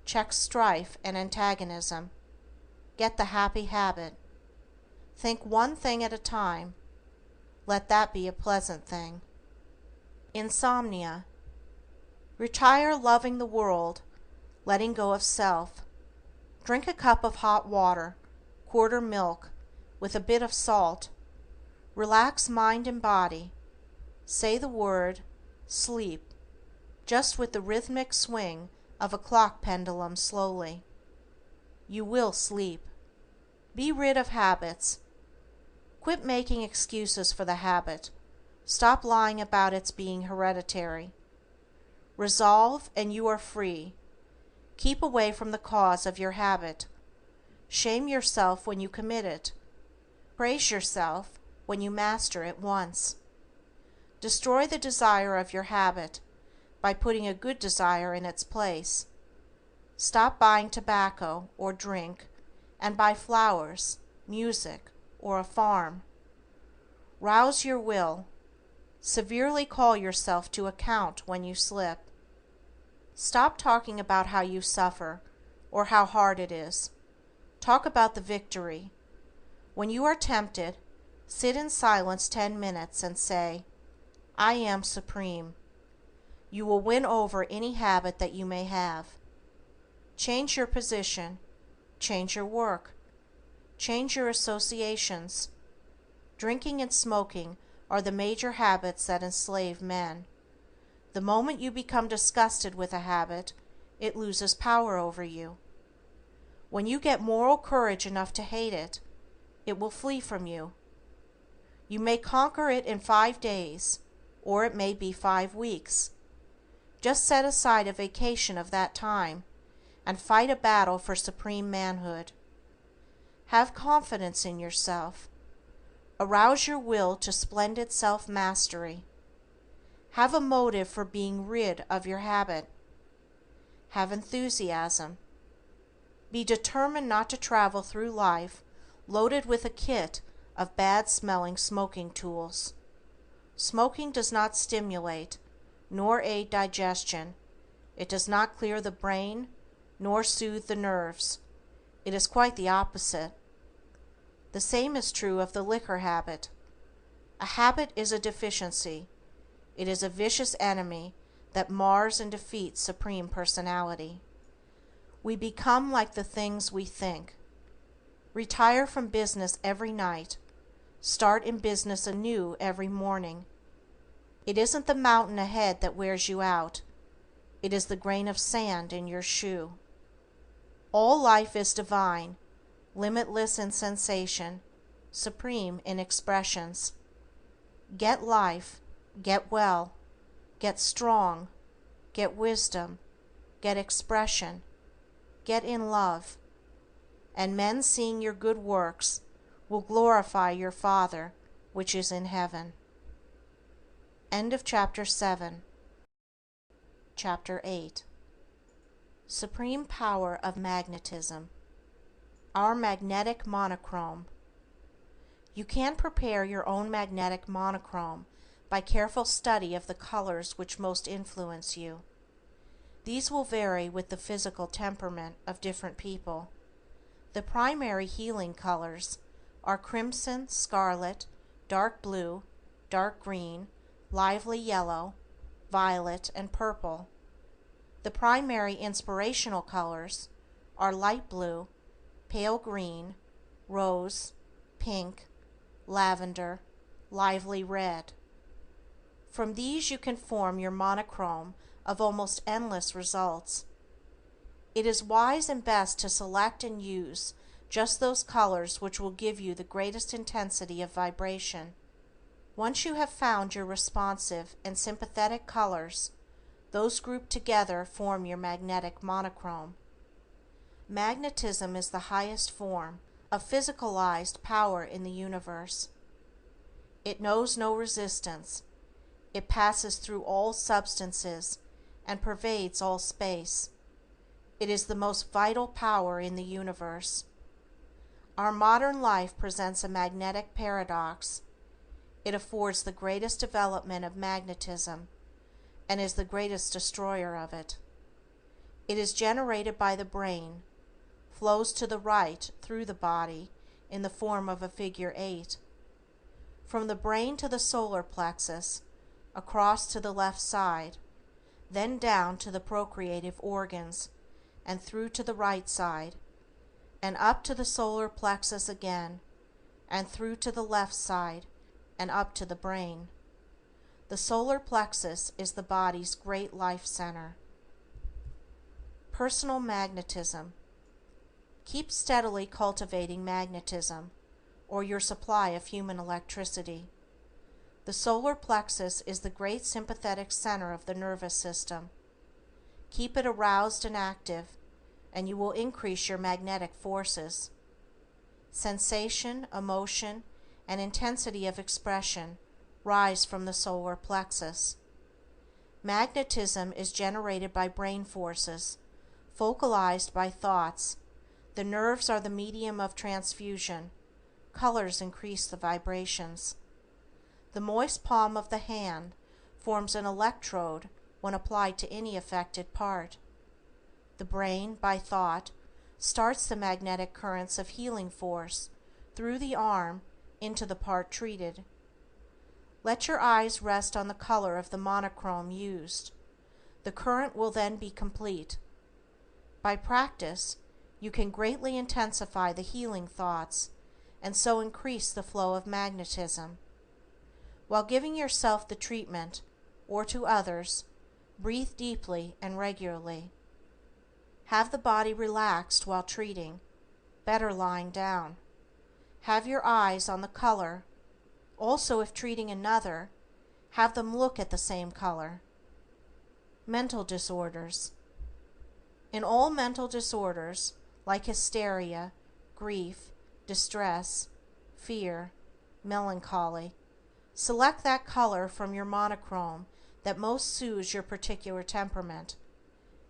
Check strife and antagonism. Get the happy habit. Think one thing at a time. Let that be a pleasant thing. Insomnia. Retire loving the world, letting go of self. Drink a cup of hot water, quarter milk, with a bit of salt. Relax mind and body. Say the word sleep, just with the rhythmic swing of a clock pendulum slowly. You will sleep. Be rid of habits. Quit making excuses for the habit. Stop lying about its being hereditary. Resolve and you are free. Keep away from the cause of your habit. Shame yourself when you commit it. Praise yourself when you master it once. Destroy the desire of your habit by putting a good desire in its place. Stop buying tobacco or drink and buy flowers, music, or a farm. Rouse your will. Severely call yourself to account when you slip. Stop talking about how you suffer or how hard it is. Talk about the victory. When you are tempted, sit in silence 10 minutes and say, I am supreme. You will win over any habit that you may have. Change your position. Change your work. Change your associations. Drinking and smoking are the major habits that enslave men. The moment you become disgusted with a habit, it loses power over you. When you get moral courage enough to hate it, it will flee from you. You may conquer it in 5 days, or it may be 5 weeks. Just set aside a vacation of that time and fight a battle for supreme manhood. Have confidence in yourself. Arouse your will to splendid self-mastery. Have a motive for being rid of your habit. Have enthusiasm. Be determined not to travel through life loaded with a kit of bad-smelling smoking tools. Smoking does not stimulate, nor aid digestion. It does not clear the brain, nor soothe the nerves. It is quite the opposite. The same is true of the liquor habit. A habit is a deficiency. It is a vicious enemy that mars and defeats Supreme Personality. We become like the things we think. Retire from business every night. Start in business anew every morning. It isn't the mountain ahead that wears you out. It is the grain of sand in your shoe. All life is divine, limitless in sensation, supreme in expressions. Get life, get well, get strong, get wisdom, get expression, get in love, and men seeing your good works will glorify your Father which is in heaven. End of Chapter 7. Chapter 8. Supreme Power of Magnetism. Our magnetic monochrome. You can prepare your own magnetic monochrome by careful study of the colors which most influence you. These will vary with the physical temperament of different people. The primary healing colors are crimson, scarlet, dark blue, dark green, lively yellow, violet, and purple. The primary inspirational colors are light blue, pale green, rose, pink, lavender, lively red. From these you can form your monochrome of almost endless results. It is wise and best to select and use just those colors which will give you the greatest intensity of vibration. Once you have found your responsive and sympathetic colors, those grouped together form your magnetic monochrome. Magnetism is the highest form of physicalized power in the universe. It knows no resistance. It passes through all substances and pervades all space. It is the most vital power in the universe. Our modern life presents a magnetic paradox. It affords the greatest development of magnetism and is the greatest destroyer of it. It is generated by the brain, flows to the right through the body in the form of a figure 8. From the brain to the solar plexus, across to the left side, then down to the procreative organs, and through to the right side, and up to the solar plexus again, and through to the left side, and up to the brain. The solar plexus is the body's great life center. Personal magnetism. Keep steadily cultivating magnetism, or your supply of human electricity. The solar plexus is the great sympathetic center of the nervous system. Keep it aroused and active, and you will increase your magnetic forces. Sensation, emotion, and intensity of expression rise from the solar plexus. Magnetism is generated by brain forces, focalized by thoughts. The nerves are the medium of transfusion. Colors increase the vibrations. The moist palm of the hand forms an electrode when applied to any affected part. The brain, by thought, starts the magnetic currents of healing force through the arm into the part treated. Let your eyes rest on the color of the monochrome used. The current will then be complete. By practice, you can greatly intensify the healing thoughts and so increase the flow of magnetism. While giving yourself the treatment, or to others, breathe deeply and regularly. Have the body relaxed while treating, better lying down. Have your eyes on the color. Also, if treating another, have them look at the same color. Mental disorders. In all mental disorders, like hysteria, grief, distress, fear, melancholy, select that color from your monochrome that most soothes your particular temperament.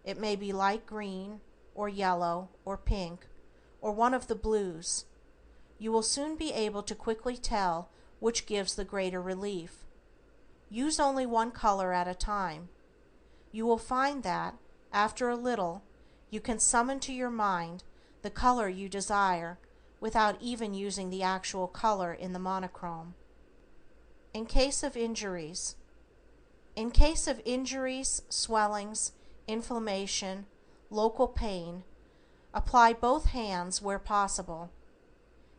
It may be light green, or yellow, or pink, or one of the blues. You will soon be able to quickly tell which gives the greater relief. Use only one color at a time. You will find that, after a little, you can summon to your mind the color you desire without even using the actual color in the monochrome. In case of injuries. In case of injuries, swellings, inflammation, local pain, apply both hands where possible.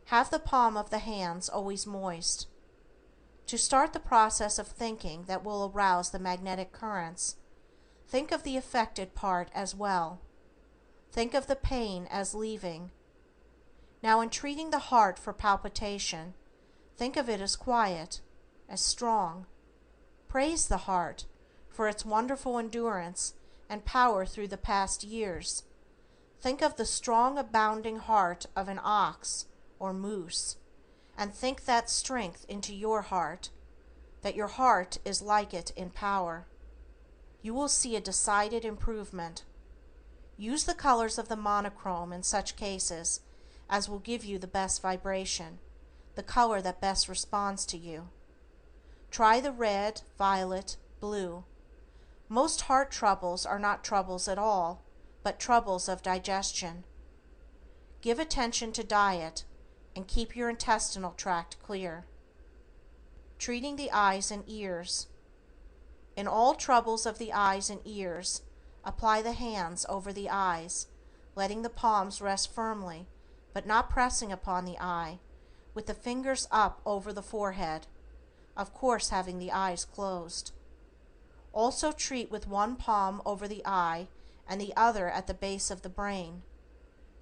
Have the palm of the hands always moist. To start the process of thinking that will arouse the magnetic currents, think of the affected part as well. Think of the pain as leaving. Now, in treating the heart for palpitation, think of it as quiet, as strong. Praise the heart for its wonderful endurance and power through the past years. Think of the strong, abounding heart of an ox or moose, and think that strength into your heart, that your heart is like it in power. You will see a decided improvement. Use the colors of the monochrome in such cases as will give you the best vibration, the color that best responds to you. Try the red, violet, blue. Most heart troubles are not troubles at all, but troubles of digestion. Give attention to diet and keep your intestinal tract clear. Treating the eyes and ears. In all troubles of the eyes and ears, apply the hands over the eyes, letting the palms rest firmly, but not pressing upon the eye, with the fingers up over the forehead. of course having the eyes closed. Also treat with one palm over the eye and the other at the base of the brain.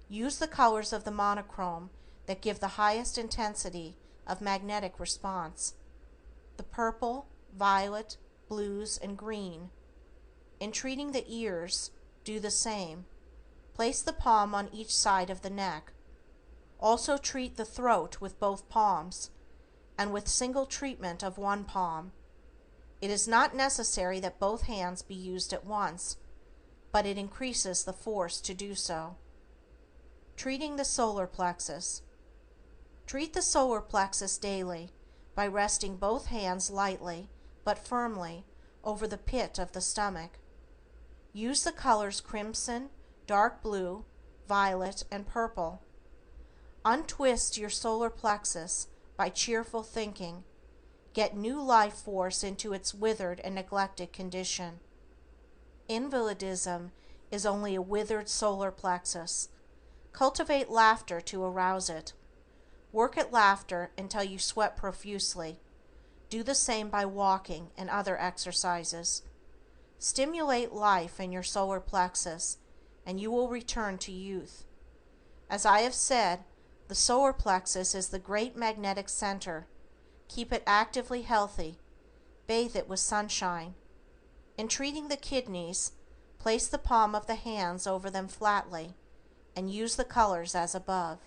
Use the colors of the monochrome that give the highest intensity of magnetic response: the purple, violet, blues, and green. In treating the ears, do the same. Place the palm on each side of the neck. Also treat the throat with both palms, and with single treatment of one palm. It is not necessary that both hands be used at once, but it increases the force to do so. Treating the solar plexus. Treat the solar plexus daily by resting both hands lightly but firmly over the pit of the stomach. Use the colors crimson, dark blue, violet, and purple. Untwist your solar plexus by cheerful thinking. Get new life force into its withered and neglected condition. Invalidism is only a withered solar plexus. Cultivate laughter to arouse it. Work at laughter until you sweat profusely. Do the same by walking and other exercises. Stimulate life in your solar plexus, and you will return to youth. As I have said, the solar plexus is the great magnetic center. Keep it actively healthy. Bathe it with sunshine. In treating the kidneys, place the palm of the hands over them flatly, and use the colors as above.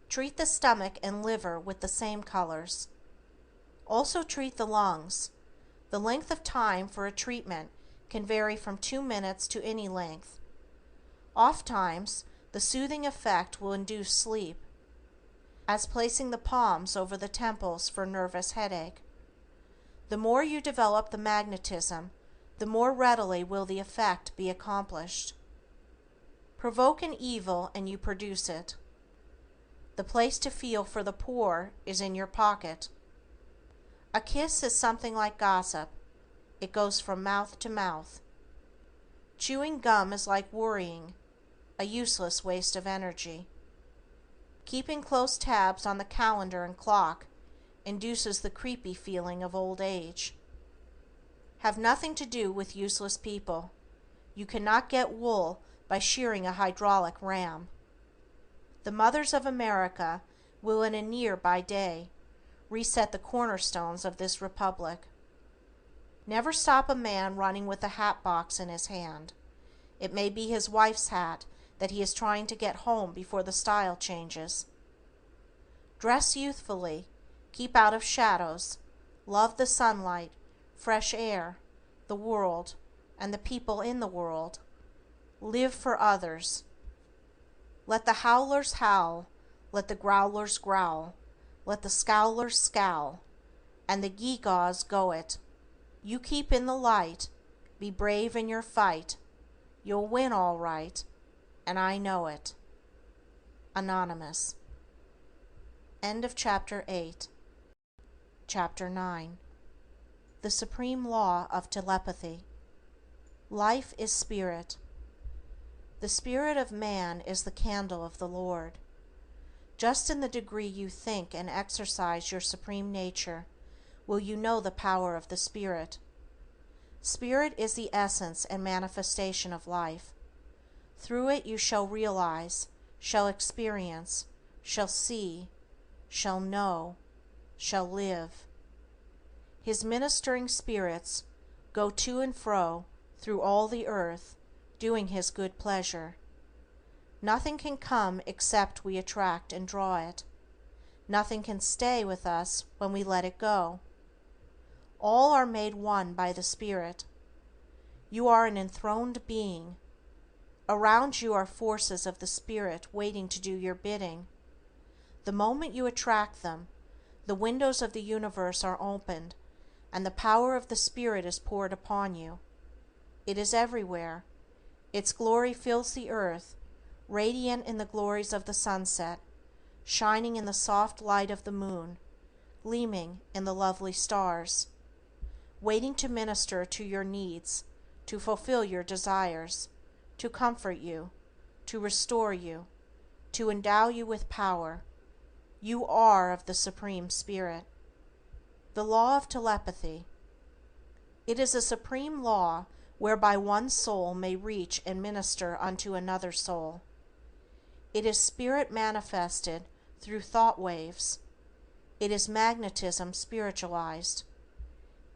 Treat the stomach and liver with the same colors. Also treat the lungs. The length of time for a treatment can vary from 2 minutes to any length. Oftentimes, the soothing effect will induce sleep, as placing the palms over the temples for nervous headache. The more you develop the magnetism, the more readily will the effect be accomplished. Provoke an evil and you produce it. The place to feel for the poor is in your pocket. A kiss is something like gossip. It goes from mouth to mouth. Chewing gum is like worrying, a useless waste of energy. Keeping close tabs on the calendar and clock induces the creepy feeling of old age. Have nothing to do with useless people. You cannot get wool by shearing a hydraulic ram. The mothers of America will in a near-by day reset the cornerstones of this republic. Never stop a man running with a hat box in his hand. It may be his wife's hat that he is trying to get home before the style changes. Dress youthfully, keep out of shadows, love the sunlight, fresh air, the world, and the people in the world. Live for others. Let the howlers howl, let the growlers growl, let the scowlers scowl, and the gewgaws go it. You keep in the light, be brave in your fight. You'll win all right, and I know it. Anonymous. End of Chapter 8. Chapter 9. The Supreme Law of Telepathy. Life is spirit. The spirit of man is the candle of the Lord. Just in the degree you think and exercise your supreme nature will you know the power of the Spirit. Spirit is the essence and manifestation of life. Through it you shall realize, shall experience, shall see, shall know, shall live. His ministering spirits go to and fro through all the earth, doing His good pleasure. Nothing can come except we attract and draw it. Nothing can stay with us when we let it go. All are made one by the Spirit. You are an enthroned being. Around you are forces of the Spirit waiting to do your bidding. The moment you attract them, the windows of the universe are opened, and the power of the Spirit is poured upon you. It is everywhere. Its glory fills the earth, radiant in the glories of the sunset, shining in the soft light of the moon, gleaming in the lovely stars, waiting to minister to your needs, to fulfill your desires, to comfort you, to restore you, to endow you with power. You are of the Supreme Spirit. The law of telepathy. It is a supreme law whereby one soul may reach and minister unto another soul. It is spirit manifested through thought waves. It is magnetism spiritualized.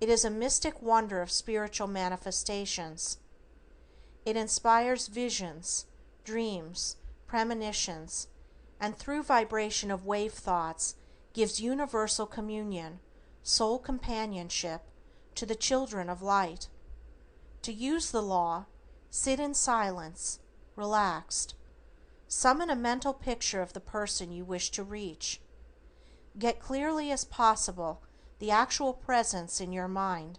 It is a mystic wonder of spiritual manifestations. It inspires visions, dreams, premonitions, and through vibration of wave thoughts gives universal communion, soul companionship, to the children of light. To use the law, sit in silence, relaxed. Summon a mental picture of the person you wish to reach. Get clearly as possible the actual presence in your mind.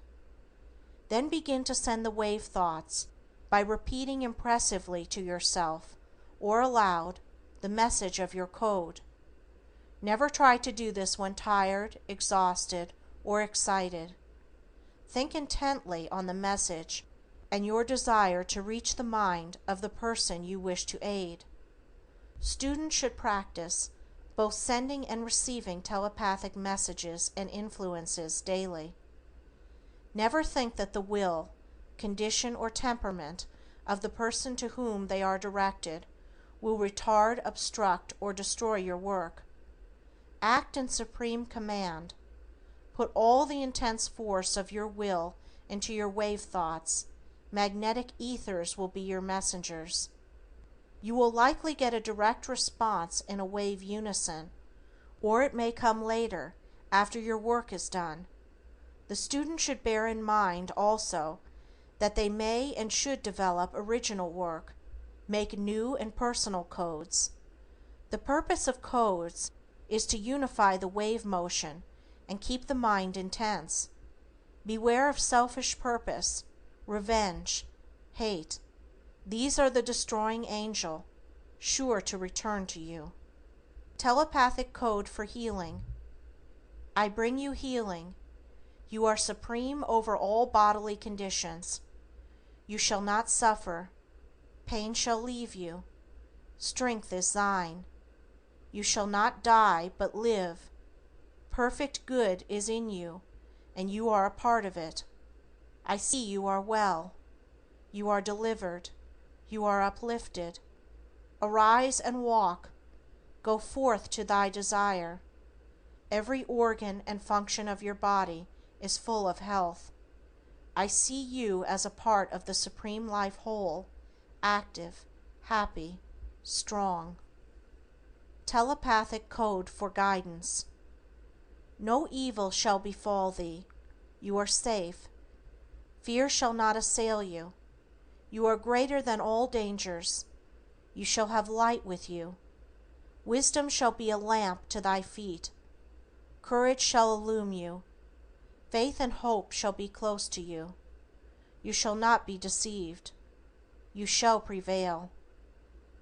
Then begin to send the wave thoughts by repeating impressively to yourself or aloud the message of your code. Never try to do this when tired, exhausted, or excited. Think intently on the message and your desire to reach the mind of the person you wish to aid. Students should practice both sending and receiving telepathic messages and influences daily. Never think that the will, condition, or temperament of the person to whom they are directed will retard, obstruct, or destroy your work. Act in supreme command. Put all the intense force of your will into your wave thoughts. Magnetic ethers will be your messengers. You will likely get a direct response in a wave unison, or it may come later, after your work is done. The student should bear in mind also that they may and should develop original work, make new and personal codes. The purpose of codes is to unify the wave motion and keep the mind intense. Beware of selfish purpose, revenge, hate. These are the destroying angel, sure to return to you. Telepathic code for healing. I bring you healing. You are supreme over all bodily conditions. You shall not suffer. Pain shall leave you. Strength is thine. You shall not die, but live. Perfect good is in you, and you are a part of it. I see you are well. You are delivered. You are uplifted. Arise and walk. Go forth to thy desire. Every organ and function of your body is full of health. I see you as a part of the Supreme Life whole, active, happy, strong. Telepathic code for guidance. No evil shall befall thee. You are safe. Fear shall not assail you. You are greater than all dangers. You shall have light with you. Wisdom shall be a lamp to thy feet. Courage shall illumine you. Faith and hope shall be close to you. You shall not be deceived. You shall prevail.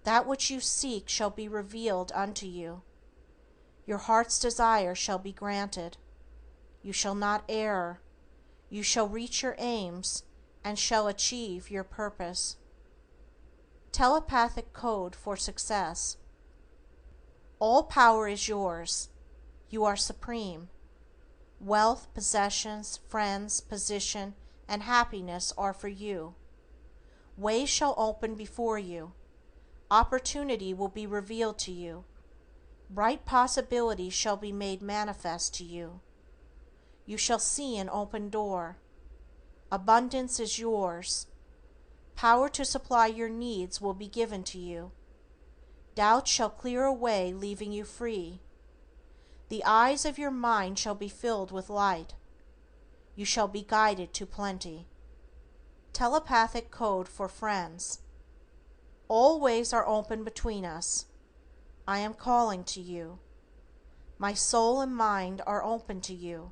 That which you seek shall be revealed unto you. Your heart's desire shall be granted. You shall not err. You shall reach your aims and shall achieve your purpose. Telepathic code for success. All power is yours. You are supreme. Wealth, possessions, friends, position, and happiness are for you. Ways shall open before you. Opportunity will be revealed to you. Bright possibilities shall be made manifest to you. You shall see an open door. Abundance is yours. Power to supply your needs will be given to you. Doubt shall clear away, leaving you free. The eyes of your mind shall be filled with light. You shall be guided to plenty. Telepathic code for friends. All ways are open between us. I am calling to you. My soul and mind are open to you.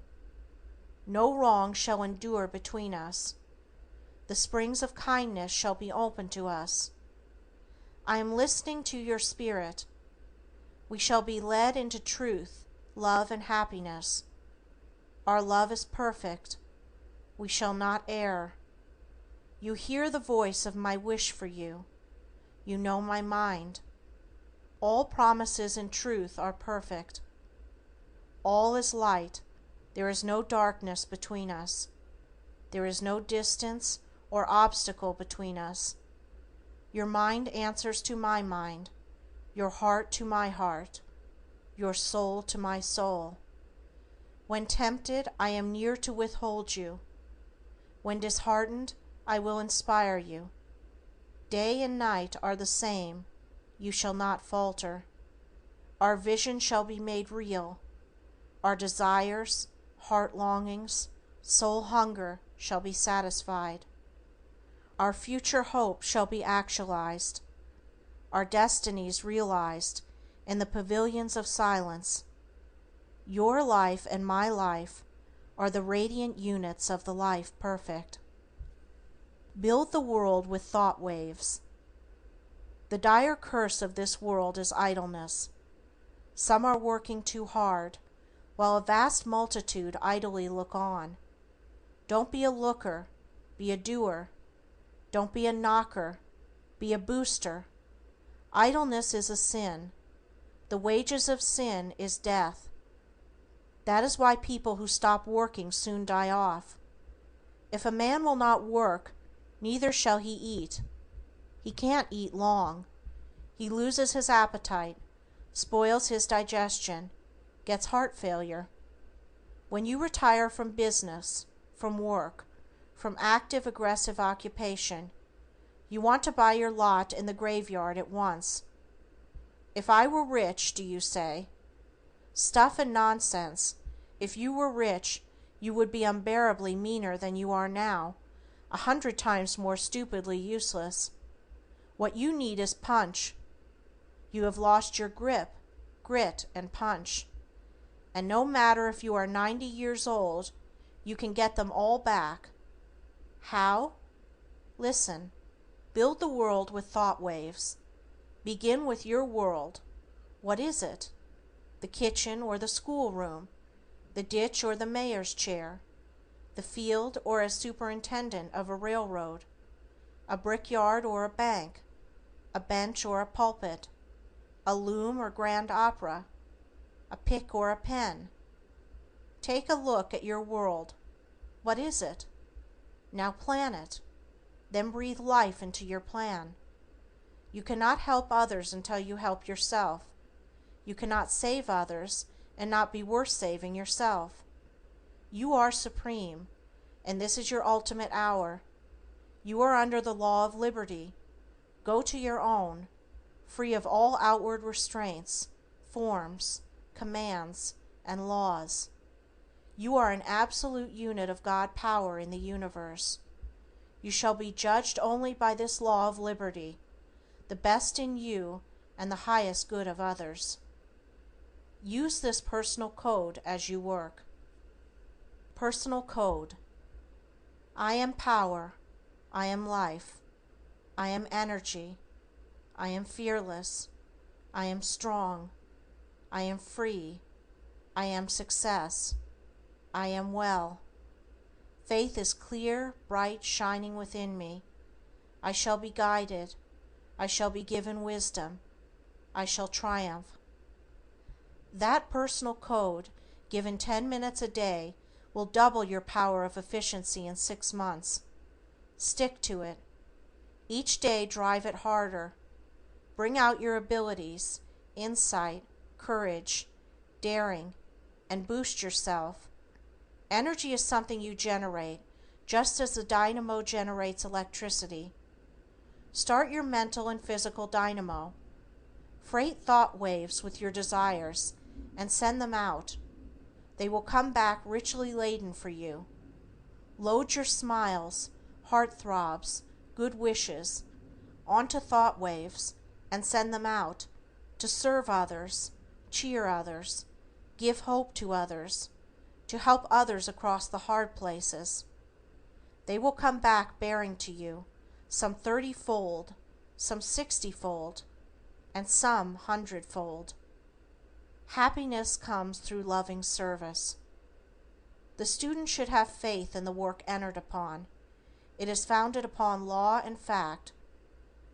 No wrong shall endure between us. The springs of kindness shall be open to us. I am listening to your spirit. We shall be led into truth, love, and happiness. Our love is perfect. We shall not err. You hear the voice of my wish for you. You know my mind. All promises in truth are perfect. All is light. There is no darkness between us. There is no distance or obstacle between us. Your mind answers to my mind, your heart to my heart, your soul to my soul. When tempted, I am near to withhold you. When disheartened, I will inspire you. Day and night are the same, you shall not falter. Our vision shall be made real. Our desires, heart longings, soul hunger shall be satisfied. Our future hope shall be actualized. Our destinies realized in the pavilions of silence. Your life and my life are the radiant units of the life perfect. Build the world with thought waves. The dire curse of this world is idleness. Some are working too hard, while a vast multitude idly look on. Don't be a looker, be a doer. Don't be a knocker, be a booster. Idleness is a sin. The wages of sin is death. That is why people who stop working soon die off. If a man will not work, neither shall he eat. He can't eat long. He loses his appetite, spoils his digestion, gets heart failure. When you retire from business, from work, from active aggressive occupation, you want to buy your lot in the graveyard at once. If I were rich, do you say? Stuff and nonsense. If you were rich, you would be unbearably meaner than you are now, 100 times more stupidly useless. What you need is punch. You have lost your grip, grit, and punch. And no matter if you are 90 years old, you can get them all back. How? Listen. Build the world with thought waves. Begin with your world. What is it? The kitchen or the schoolroom? The ditch or the mayor's chair? The field or as superintendent of a railroad? A brickyard or a bank? A bench or a pulpit? A loom or grand opera? A pick or a pen? Take a look at your world. What is it? Now plan it. Then breathe life into your plan. You cannot help others until you help yourself. You cannot save others and not be worth saving yourself. You are supreme, and this is your ultimate hour. You are under the law of liberty. Go to your own, free of all outward restraints, forms, commands, and laws. You are an absolute unit of God power in the universe. You shall be judged only by this law of liberty, the best in you and the highest good of others. Use this personal code as you work. Personal code. I am power. I am life. I am energy. I am fearless. I am strong. I am free. I am success. I am well. Faith is clear, bright, shining within me. I shall be guided. I shall be given wisdom. I shall triumph. That personal code, given 10 minutes a day, will double your power of efficiency in 6 months. Stick to it. Each day drive it harder. Bring out your abilities, insight, courage, daring, and boost yourself. Energy is something you generate, just as the dynamo generates electricity. Start your mental and physical dynamo. Freight thought waves with your desires and send them out. They will come back richly laden for you. Load your smiles, heart throbs, good wishes onto thought waves and send them out to serve others, cheer others, give hope to others, to help others across the hard places. They will come back bearing to you, some 30-fold, some 60-fold, and some 100-fold. Happiness comes through loving service. The student should have faith in the work entered upon. It is founded upon law and fact.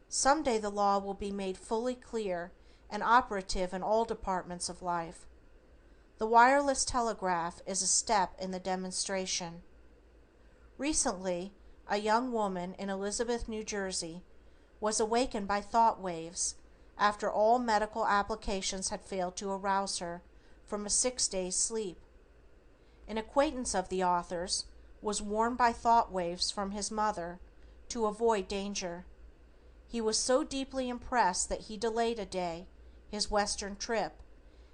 Someday the law will be made fully clear and operative in all departments of life. The wireless telegraph is a step in the demonstration. Recently, a young woman in Elizabeth, New Jersey, was awakened by thought waves after all medical applications had failed to arouse her from a 6 days' sleep. An acquaintance of the author's was warned by thought waves from his mother to avoid danger. He was so deeply impressed that he delayed a day his western trip,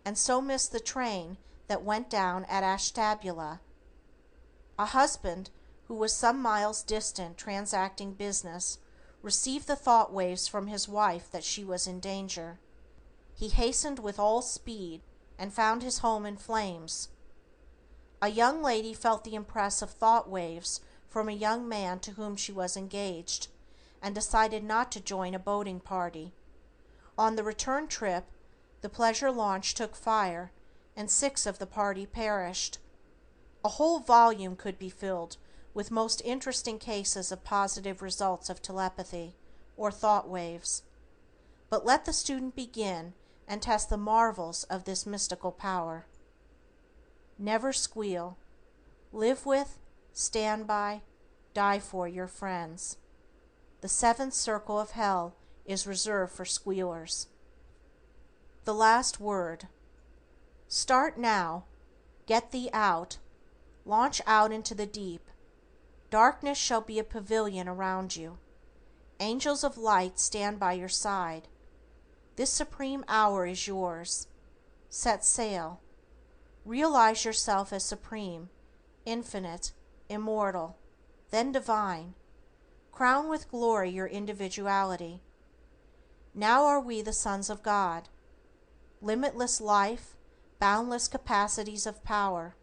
and so missed the train that went down at Ashtabula. A husband who was some miles distant transacting business received the thought waves from his wife that she was in danger. He hastened with all speed and found his home in flames. A young lady felt the impress of thought waves from a young man to whom she was engaged, and decided not to join a boating party. On the return trip, the pleasure launch took fire, and 6 of the party perished. A whole volume could be filled with most interesting cases of positive results of telepathy, or thought waves. But let the student begin and test the marvels of this mystical power. Never squeal. Live with, stand by, die for your friends. The 7th circle of hell is reserved for squealers. The last word. Start now. Get thee out. Launch out into the deep. Darkness shall be a pavilion around you. Angels of light stand by your side. This supreme hour is yours. Set sail. Realize yourself as supreme, infinite, immortal, then divine. Crown with glory your individuality. Now are we the sons of God. Limitless life, boundless capacities of power.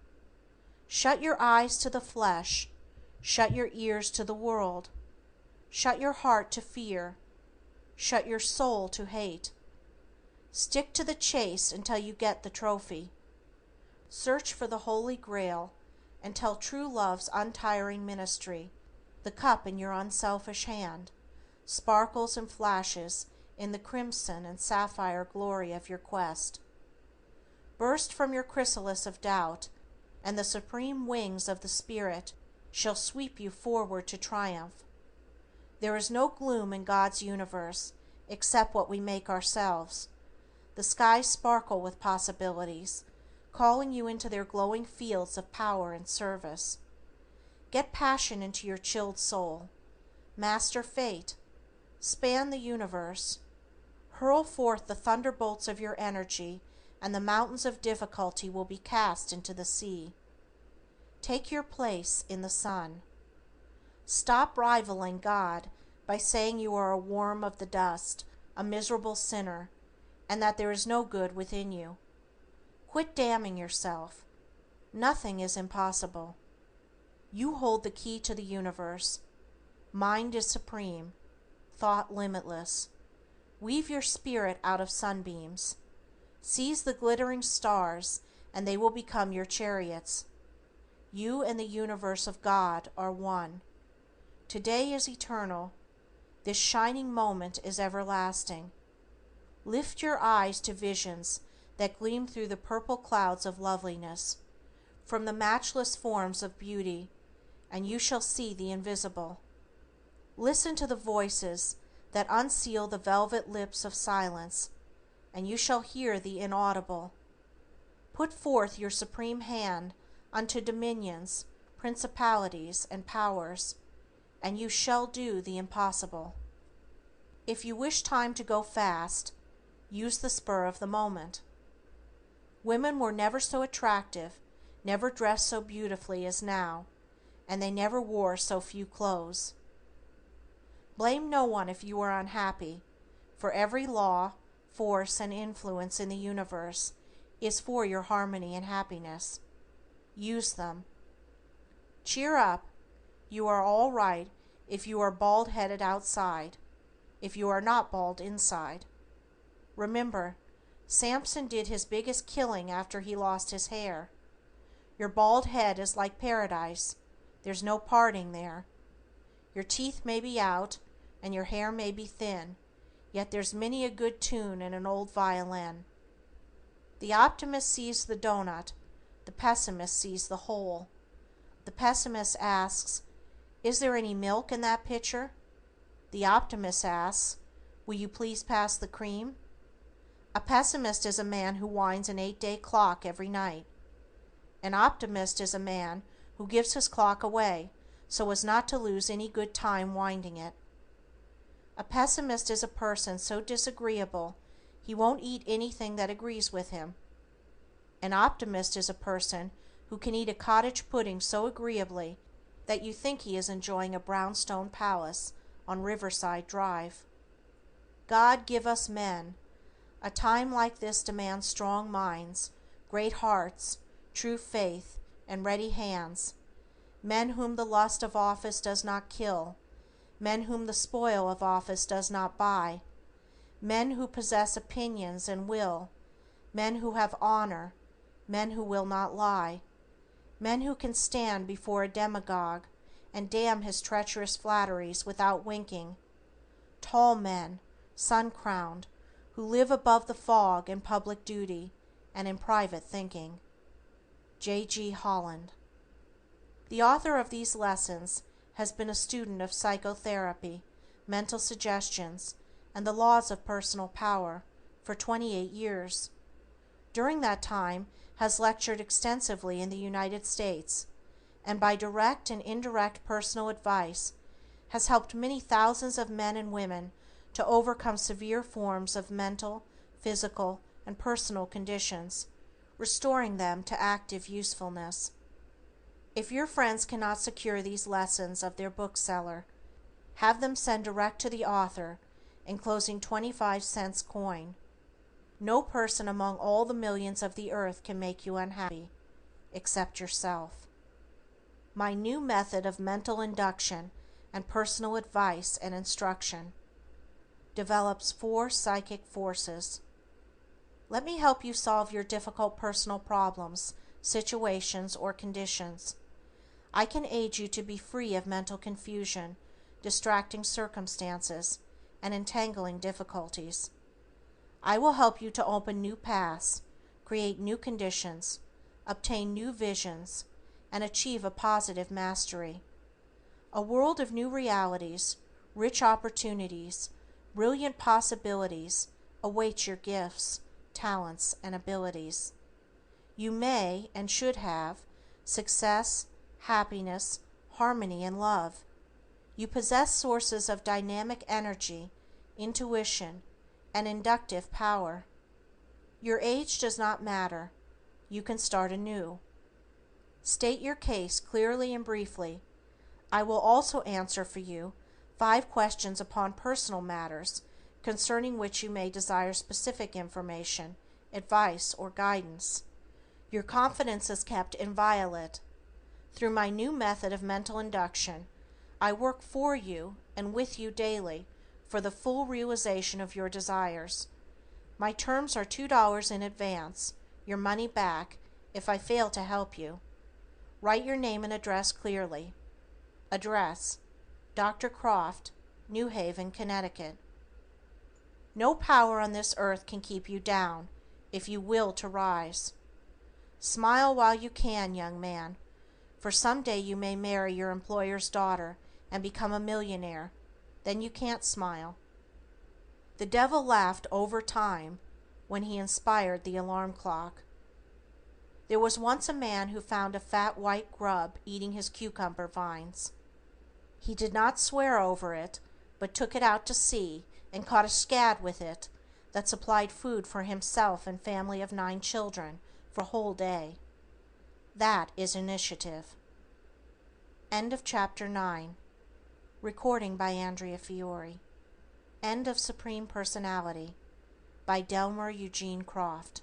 Shut your eyes to the flesh. Shut your ears to the world. Shut your heart to fear. Shut your soul to hate. Stick to the chase until you get the trophy. Search for the Holy Grail until true love's untiring ministry, the cup in your unselfish hand, sparkles and flashes in the crimson and sapphire glory of your quest. Burst from your chrysalis of doubt, and the supreme wings of the Spirit shall sweep you forward to triumph. There is no gloom in God's universe except what we make ourselves. The skies sparkle with possibilities, calling you into their glowing fields of power and service. Get passion into your chilled soul. Master fate. Span the universe. Hurl forth the thunderbolts of your energy, and the mountains of difficulty will be cast into the sea. Take your place in the sun. Stop rivaling God by saying you are a worm of the dust, a miserable sinner, and that there is no good within you. Quit damning yourself. Nothing is impossible. You hold the key to the universe. Mind is supreme. Thought limitless. Weave your spirit out of sunbeams. Seize the glittering stars, and they will become your chariots. You and the universe of God are one. Today is eternal. This shining moment is everlasting. Lift your eyes to visions that gleam through the purple clouds of loveliness, from the matchless forms of beauty, and you shall see the invisible. Listen to the voices that unseal the velvet lips of silence, and you shall hear the inaudible. Put forth your supreme hand unto dominions, principalities, and powers, and you shall do the impossible. If you wish time to go fast, use the spur of the moment. Women were never so attractive, never dressed so beautifully as now, and they never wore so few clothes. Blame no one if you are unhappy, for every law, force, and influence in the universe is for your harmony and happiness. Use them. Cheer up. You are all right if you are bald-headed outside, if you are not bald inside. Remember, Samson did his biggest killing after he lost his hair. Your bald head is like paradise. There's no parting there. Your teeth may be out, and your hair may be thin, yet there's many a good tune in an old violin. The optimist sees the donut, the pessimist sees the hole. The pessimist asks, "Is there any milk in that pitcher?" The optimist asks, "Will you please pass the cream?" A pessimist is a man who winds an 8-day clock every night. An optimist is a man who gives his clock away so as not to lose any good time winding it. A pessimist is a person so disagreeable he won't eat anything that agrees with him. An optimist is a person who can eat a cottage pudding so agreeably that you think he is enjoying a brownstone palace on Riverside Drive. God give us men. A time like this demands strong minds, great hearts, true faith, and ready hands, men whom the lust of office does not kill, men whom the spoil of office does not buy, men who possess opinions and will, men who have honor, men who will not lie, men who can stand before a demagogue and damn his treacherous flatteries without winking, tall men, sun-crowned, who live above the fog in public duty and in private thinking. J.G. Holland. The author of these lessons has been a student of psychotherapy, mental suggestions, and the laws of personal power for 28 years. During that time has lectured extensively in the United States, and by direct and indirect personal advice has helped many thousands of men and women to overcome severe forms of mental, physical, and personal conditions, restoring them to active usefulness. If your friends cannot secure these lessons of their bookseller, have them send direct to the author, enclosing 25-cent coin. No person among all the millions of the earth can make you unhappy, except yourself. My new method of mental induction and personal advice and instruction develops 4 psychic forces. Let me help you solve your difficult personal problems, situations, or conditions. I can aid you to be free of mental confusion, distracting circumstances, and entangling difficulties. I will help you to open new paths, create new conditions, obtain new visions, and achieve a positive mastery. A world of new realities, rich opportunities, brilliant possibilities awaits your gifts, talents, and abilities. You may and should have success, happiness, harmony, and love. You possess sources of dynamic energy, intuition, and inductive power. Your age does not matter. You can start anew. State your case clearly and briefly. I will also answer for you 5 questions upon personal matters concerning which you may desire specific information, advice, or guidance. Your confidence is kept inviolate. Through my new method of mental induction, I work for you and with you daily for the full realization of your desires. My terms are $2 in advance, your money back, if I fail to help you. Write your name and address clearly. Address: Dr. Croft, New Haven, Connecticut. No power on this earth can keep you down if you will to rise. Smile while you can, young man, for someday you may marry your employer's daughter and become a millionaire. Then you can't smile. The devil laughed over time when he inspired the alarm clock. There was once a man who found a fat white grub eating his cucumber vines. He did not swear over it, but took it out to sea and caught a scad with it that supplied food for himself and family of 9 children for a whole day. That is initiative. End of Chapter 9. Recording by Andrea Fiore. End of Supreme Personality by Delmer Eugene Croft.